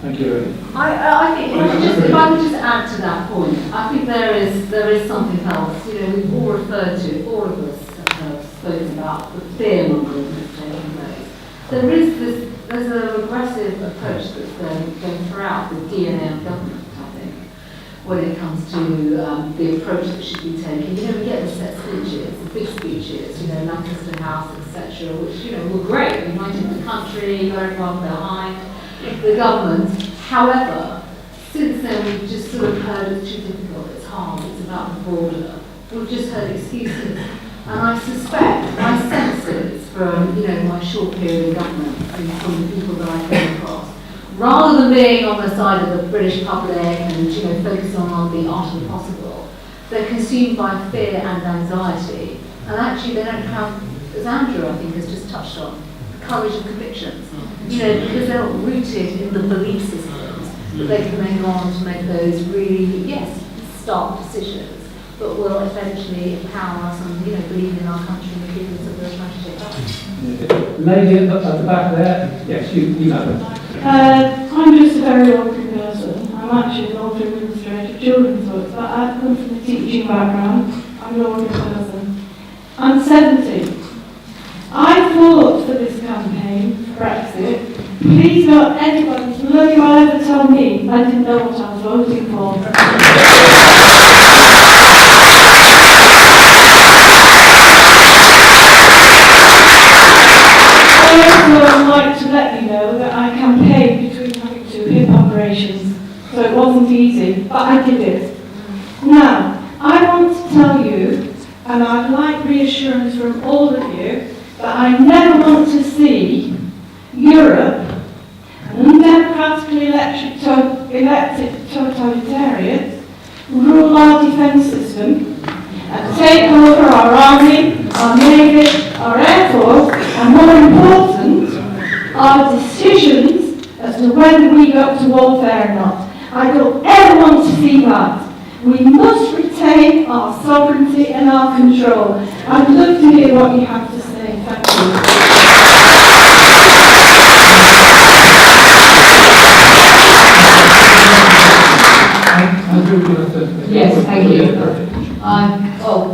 Thank you. I think if I could just add to that point, I think there is something else. You know, we've all referred to, all of us have spoken about the fear mongering that's taking place. There's a regressive approach that's going throughout the DNA of government, I think, when it comes to the approach that should be taken. You know, we get the set speeches, the big speeches, you know, Lancaster House, etc., which, you know, were great. We united the country, got everyone behind the government. However, since then we've just sort of heard it's too difficult, it's hard, it's about the border. We've just heard excuses. And I suspect, my sense is from, you know, my short period in government, from the people that I came across, rather than being on the side of the British public and, you know, focusing on the art of the possible, they're consumed by fear and anxiety. And actually they don't have, as Andrew I think has just touched on, courage and convictions. You know, because they're not rooted in the belief systems that they can then go on to make those really, yes, stark decisions, but will eventually empower us and, you know, believe in our country and the goodness that we're trying to take up. Lady at the back there, yes, you know. I'm just a very ordinary person. I'm actually an older administrator of children's books, but I come from a teaching background. I'm an ordinary person. I'm 70. I fought for this campaign, for Brexit. Please don't anybody, bloody well ever tell me I didn't know what I was voting for. I also would like to let you know that I campaigned between having 2 hip operations, so it wasn't easy, but I did it. Now, I want to tell you, and I'd like reassurance from all of you, that I never want to see Europe, an undemocratically elected totalitarians, rule our defence system and take over our army, our navy, our air force, and more important, our decisions as to whether we go to warfare or not. I don't ever want to see that. We must retain our sovereignty and our control. I'd love to hear what you have to say. Thank you. Yes, thank you.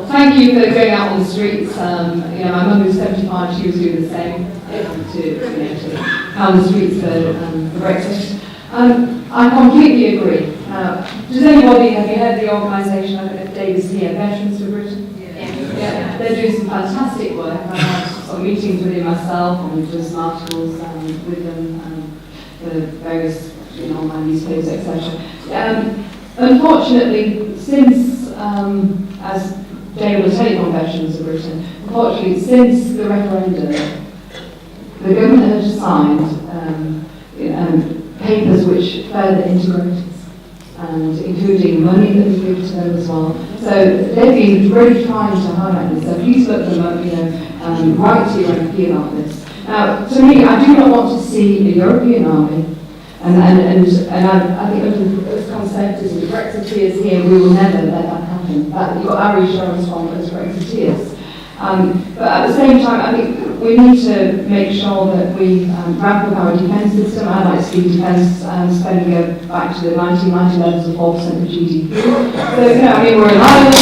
Thank you for going out on the streets. You know, my mum who's 75, she was doing the same to pound the streets for Brexit. I completely agree. Does anybody, have you heard the organisation, I don't know if Dave is here, Veterans for Britain? Yeah, they're doing some fantastic work. I've had some meetings with him myself and done some articles with them for various online newspapers, etc. Unfortunately, since, as Dave will tell you on Veterans of Britain, unfortunately, since the referendum, the government has signed papers which further integrate us, and including money that we give to them as well. So they've been really trying to highlight this. So please look them up, write to your MP about this. Now, to me, I do not want to see a European army. And I think as Conservatives and Brexiteers here, we will never let that happen. You've got our reassurance from as Brexiteers. But at the same time, I think we need to make sure that we ramp up our defence system. I'd like to see defence spending go back to the 1990 levels of 4% of GDP. So, you know, I mean, we're in Ireland.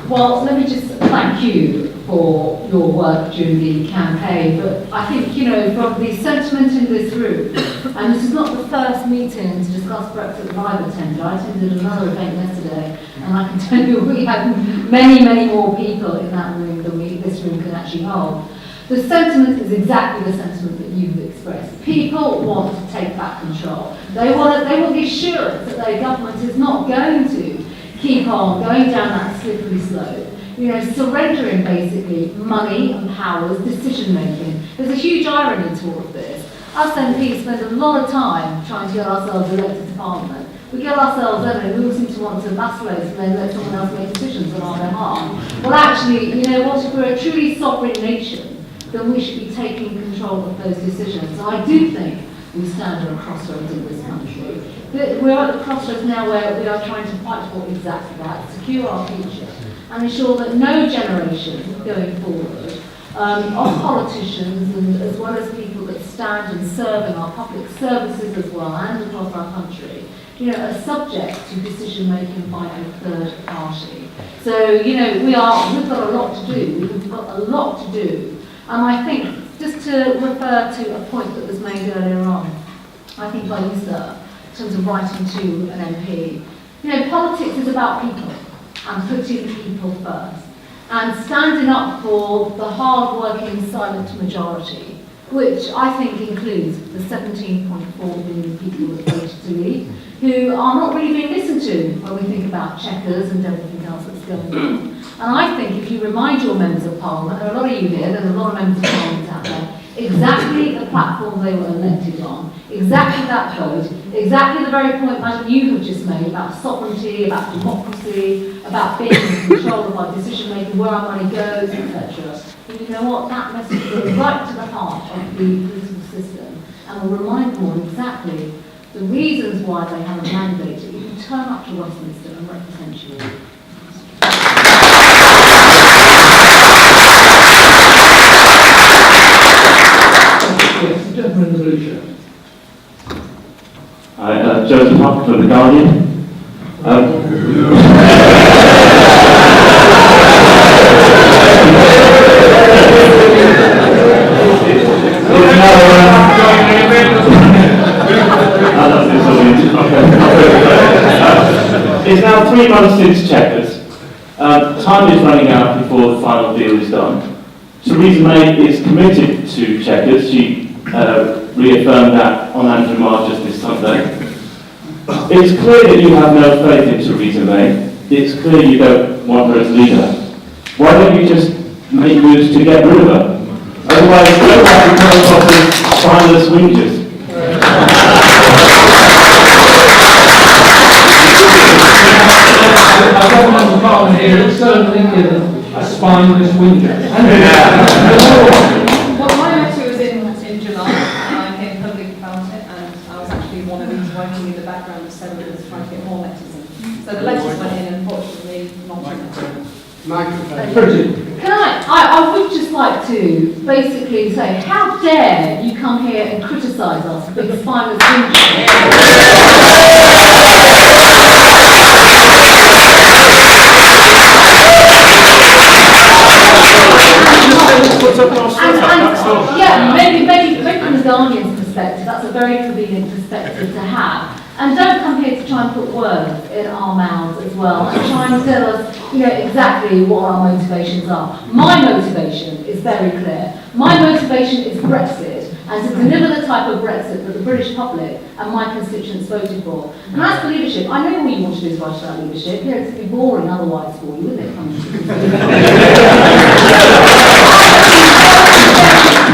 Well, let me just thank you for your work during the campaign, but I think, you know, from the sentiment in this room, and this is not the first meeting to discuss Brexit that I've attended. I attended another event yesterday, and I can tell you we had many, many more people in that room than this room can actually hold. The sentiment is exactly the sentiment that you've expressed. People want to take back control. They want the assurance that their government is not going to keep on going down that slippery slope, you know, surrendering basically money and powers, decision making. There's a huge irony to all of this. Us MPs spend a lot of time trying to get ourselves elected to Parliament. We get ourselves in and we all seem to want to vacillate and then let someone else make decisions on our behalf. Well, actually, you know what, if we're a truly sovereign nation, then we should be taking control of those decisions. So I do think we stand at a crossroads in this country. We're at the crossroads now where we are trying to fight for exactly that, secure our future, and ensure that no generation going forward of politicians and as well as people that stand and serve in our public services as well and across our country, you know, are subject to decision making by a third party. So, you know, we've got a lot to do. We've got a lot to do. And I think, just to refer to a point that was made earlier on, I think by you, sir, in terms of writing to an MP, you know, politics is about people and putting people first and standing up for the hard-working silent majority, which I think includes the 17.4 million people that voted to leave, who are not really being listened to when we think about Chequers and everything else that's going on. And I think if you remind your members of Parliament, there are a lot of you here, there's a lot of members of Parliament out there, exactly the platform they were elected on, exactly that vote, exactly the very point, Madam, you have just made about sovereignty, about democracy, about being in control of our decision making, where our money goes, etc. And you know what? That message goes right to the heart of the political system and will remind them all exactly the reasons why they have a mandate to even turn up to Westminster and represent you. Gentleman in the blue shirt. Hi, Joseph Huck for The Guardian. It's now 3 months since Chequers. Time is running out before the final deal is done. Theresa May is committed to Chequers. She reaffirmed that on Andrew Marr just this Sunday. It's clear that you have no faith in Theresa May. It's clear you don't want her as leader. Why don't you just make moves to get rid of her? Otherwise, you don't have to come across as spineless whingers. I don't have a problem here, it's certainly a spineless whinger. Well, my letter was in July, and I came public about it, and I was actually one of these working in the background of senators trying to get more letters in. So the letters went in, unfortunately, not in. Can I would just like to basically say, how dare you come here and criticise us for being spineless whingers? Yeah, maybe from the Guardian's perspective, that's a very convenient perspective to have. And don't come here to try and put words in our mouths as well and try and tell us, you know, exactly what our motivations are. My motivation is very clear. My motivation is Brexit and to deliver the type of Brexit that the British public and my constituents voted for. And as for leadership, I know what you want to do is write about leadership. Yeah, it's be boring otherwise for you, wouldn't it?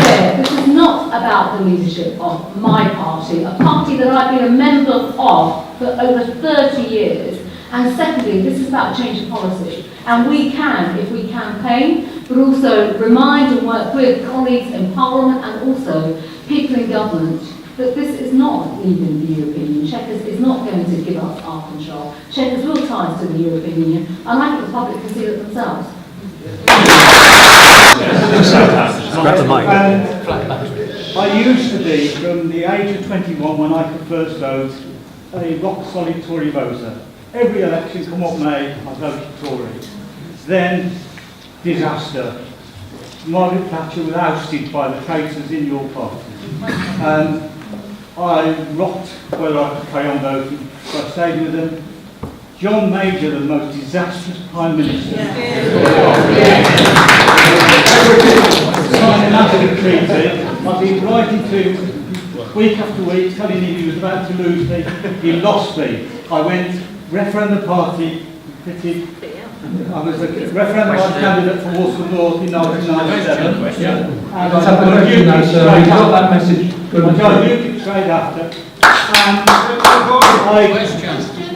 This is not about the leadership of my party, a party that I've been a member of for over 30 years. And secondly, this is about a change of policy. And we can, if we campaign, but also remind and work with colleagues in Parliament and also people in government that this is not leaving the European Union. Chequers is not going to give up our control. Chequers will tie us to the European Union, and I think the public can see it themselves. Grab the mic. I used to be, from the age of 21 when I could first vote, a rock-solid Tory voter. Every election, come what may, I voted Tory. Then, disaster. Margaret Thatcher was ousted by the traitors in your party. And I rocked whether I could carry on voting, so I stayed with them. John Major, the most disastrous Prime Minister. Signing out of the treaty, I've been writing to week after week, telling him he was about to lose me. He lost me. I went referendum party, Priti. I was a referendum party candidate for Walsall North in 1997. And I got that message. I got UKIP straight after. And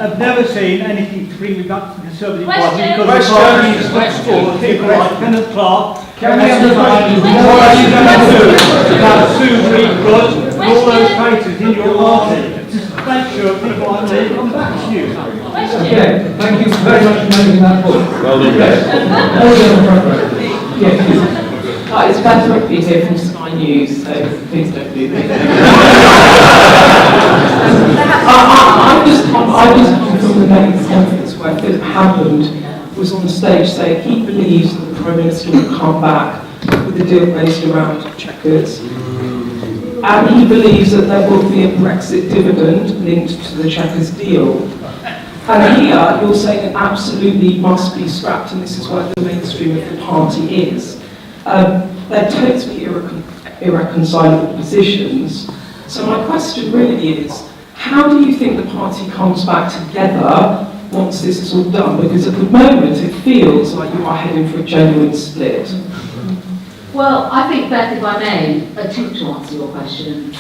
I've never seen anything to bring me back to the Conservative Party because the party is for people like Kenneth Clark. Can we have the question? What are you going to do about Sue Reed-Rudd and all those traitors in your party to make sure people like me come back to you? Okay, thank you very much for making that point. Well done. Yes. Hi, it's Beth Rugby here from Sky News, so please don't do this. I've just come from the Native conference where Philip Hammond was on the stage saying he believes that the Prime Minister will come back with a deal based around Chequers. And he believes that there will be a Brexit dividend linked to the Chequers deal. And here you're saying it absolutely must be scrapped, and this is where the mainstream of the party is. They're totally irreconcilable positions. So my question really is, how do you think the party comes back together once this is all done? Because at the moment it feels like you are heading for a genuine split. Well, I think, Beth, if I may, attempt to answer your question.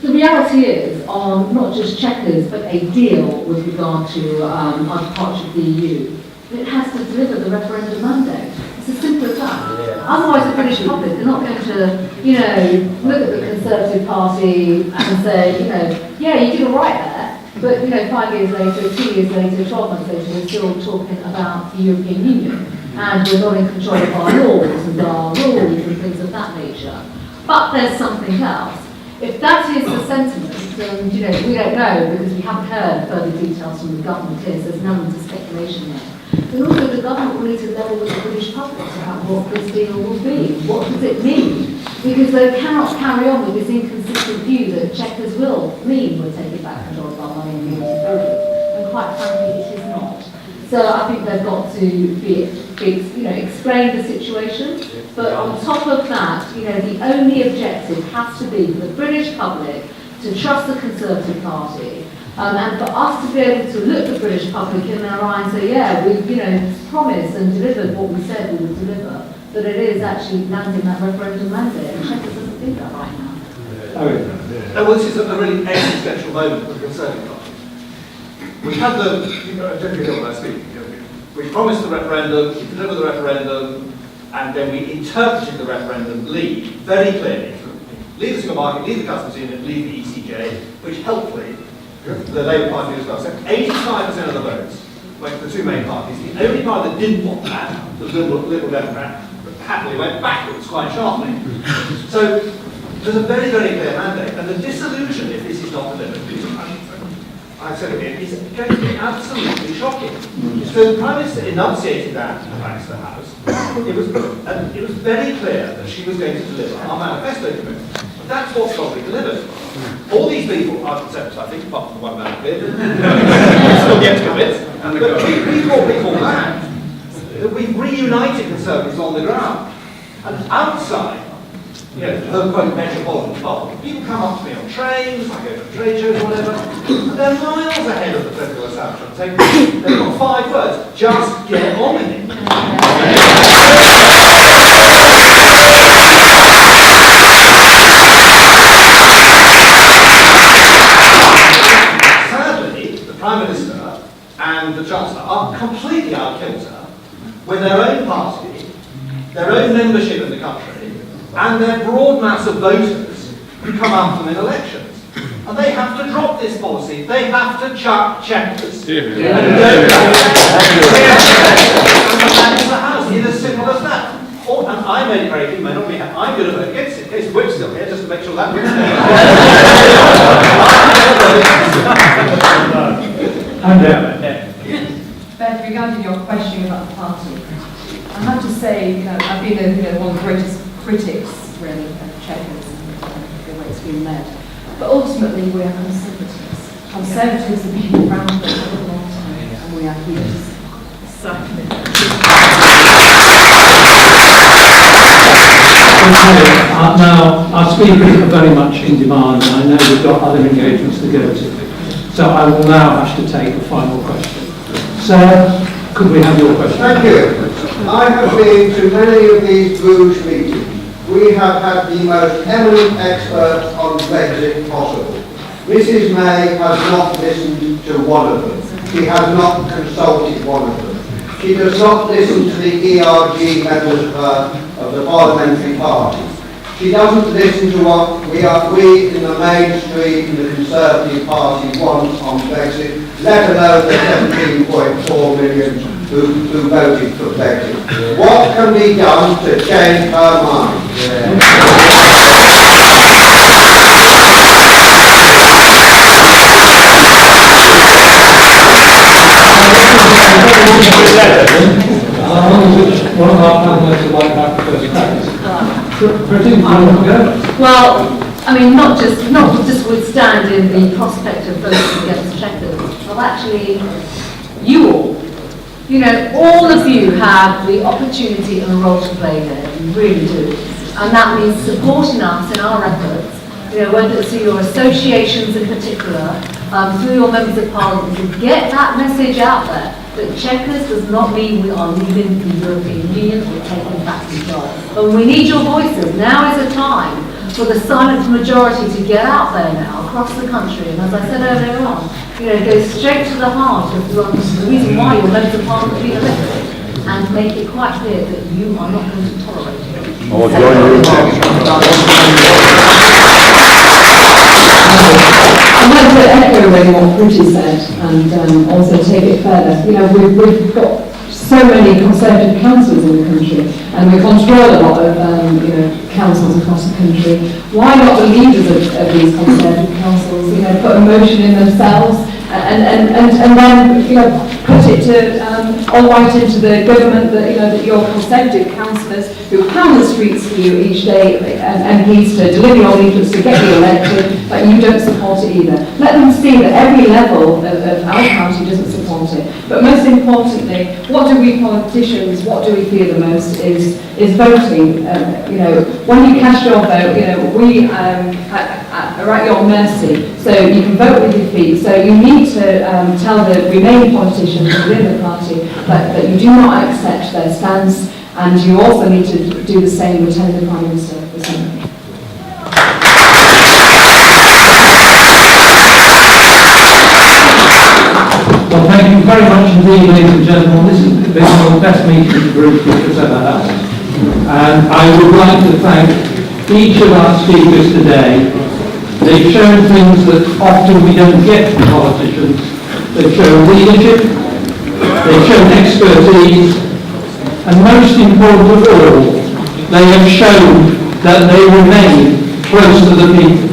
The reality is, on not just Chequers, but a deal with regard to our departure of the EU, it has to deliver the referendum mandate. It's as simple as that. Otherwise, the British public are not going to, look at the Conservative Party and say, yeah, you did all right there, but 5 years later, 2 years later, 12 months later, we're still talking about the European Union, and we're not in control of our laws and our rules and things of that nature. But there's something else. If that is the sentiment, and we don't know because we haven't heard further details from the government here, so there's no one's speculation there. But also the government will need to level with the British public about what this deal will be. What does it mean? Because they cannot carry on with this inconsistent view that Chequers will mean we're taking back control of our money and moving forward. And quite frankly, it is not. So I think they've got to explain the situation. But on top of that, the only objective has to be for the British public to trust the Conservative Party. And for us to be able to look the British public in their eye and say, yeah, we've promised and delivered what we said we would deliver, but it is actually landing that referendum mandate. And Chequers doesn't do that right now. Well, this is a really existential moment for the Conservative Party. We had we promised the referendum, we delivered the referendum, and then we interpreted the referendum lead very clearly. Leave the single market, leave the customs union, leave the ECJ, which helpfully the Labour Party as well. So 85% of the votes went to the two main parties. The only party that didn't want that, the Liberal Democrat, happily went backwards quite sharply. So there's a very, very clear mandate, and the disillusion if this is not delivered, I said it again, is going to be absolutely shocking. So the Prime Minister enunciated that thanks to the House. It was very clear that she was going to deliver our manifesto commitment. That's what's probably delivered. All these people are Conservatives, I think, apart from one man here, still get to commit. But we brought people back. We've reunited Conservatives on the ground. And outside, the quote metropolitan bubble, people come up to me on trains, I go to trade shows or whatever, and they're miles ahead of the political establishment. They've got 5 words, just get on with it. Prime Minister and the Chancellor are completely out of kilter with their own party, their own membership in the country, and their broad mass of voters who come out from in elections. And they have to drop this policy. They have to chuck Chequers. And the House. It's as simple as that. Oh, and I made it very clear, may not be, I'm going to vote against it, in case Whip's still here, just to make sure that wins. Beth, regarding your question about the party, I have to say, I've been one of the greatest critics, really, of Chequers and the way it's been led. But ultimately, we are conservatives. Conservatives have been around for a long time, and we are here to Now, our speakers are very much in demand, and I know we've got other engagements to go to. So I will now have to take a final question. Sir, could we have your question? Thank you. I have been to many of these Bruges meetings. We have had the most eminent experts on Brexit possible. Mrs May has not listened to one of them. She has not consulted one of them. She does not listen to the ERG members of the parliamentary party. She doesn't listen to what we in the mainstream in the Conservative Party want on Brexit, let alone the 17.4 million who voted for Brexit. What can be done to change her mind? One of our panelists would like that first practice. Priti, do you want to go? Well, I mean, not just withstanding the prospect of voting against Chequers, but actually, you all. All of you have the opportunity and a role to play there. You really do. And that means supporting us in our efforts, whether it's through your associations in particular, through your members of parliament, to get that message out there. That Chequers does not mean we are leaving the European Union or taking back control. But we need your voices. Now is a time for the silent majority to get out there now across the country. And as I said earlier on, go straight to the heart of the reason why your members of parliament are being elected and make it quite clear that you are not going to tolerate it. I'd like to echo really what Priti said and also take it further. We've got so many Conservative councils in the country and we control a lot of councils across the country. Why not the leaders of these Conservative councils put a motion in themselves and then put it to all right into the government that your Conservative councillors who pound the streets for you each day MPs to deliver your leaflets to get you elected, but you don't support it either. Let them see that every level of our county doesn't support it. But most importantly, what do we politicians, what do we fear the most is voting. When you cast your vote, we are at your mercy. So you can vote with your feet. So you need to tell the remaining politicians within the party that you do not accept their stance, and you also need to do the same with telling the Prime Minister the same. Well, thank you very much indeed, ladies and gentlemen. This has been one of the best meetings the group has ever had. And I would like to thank each of our speakers today. They've shown things that often we don't get from politicians. They've shown leadership, they've shown expertise, and most important of all, they have shown that they remain close to the people.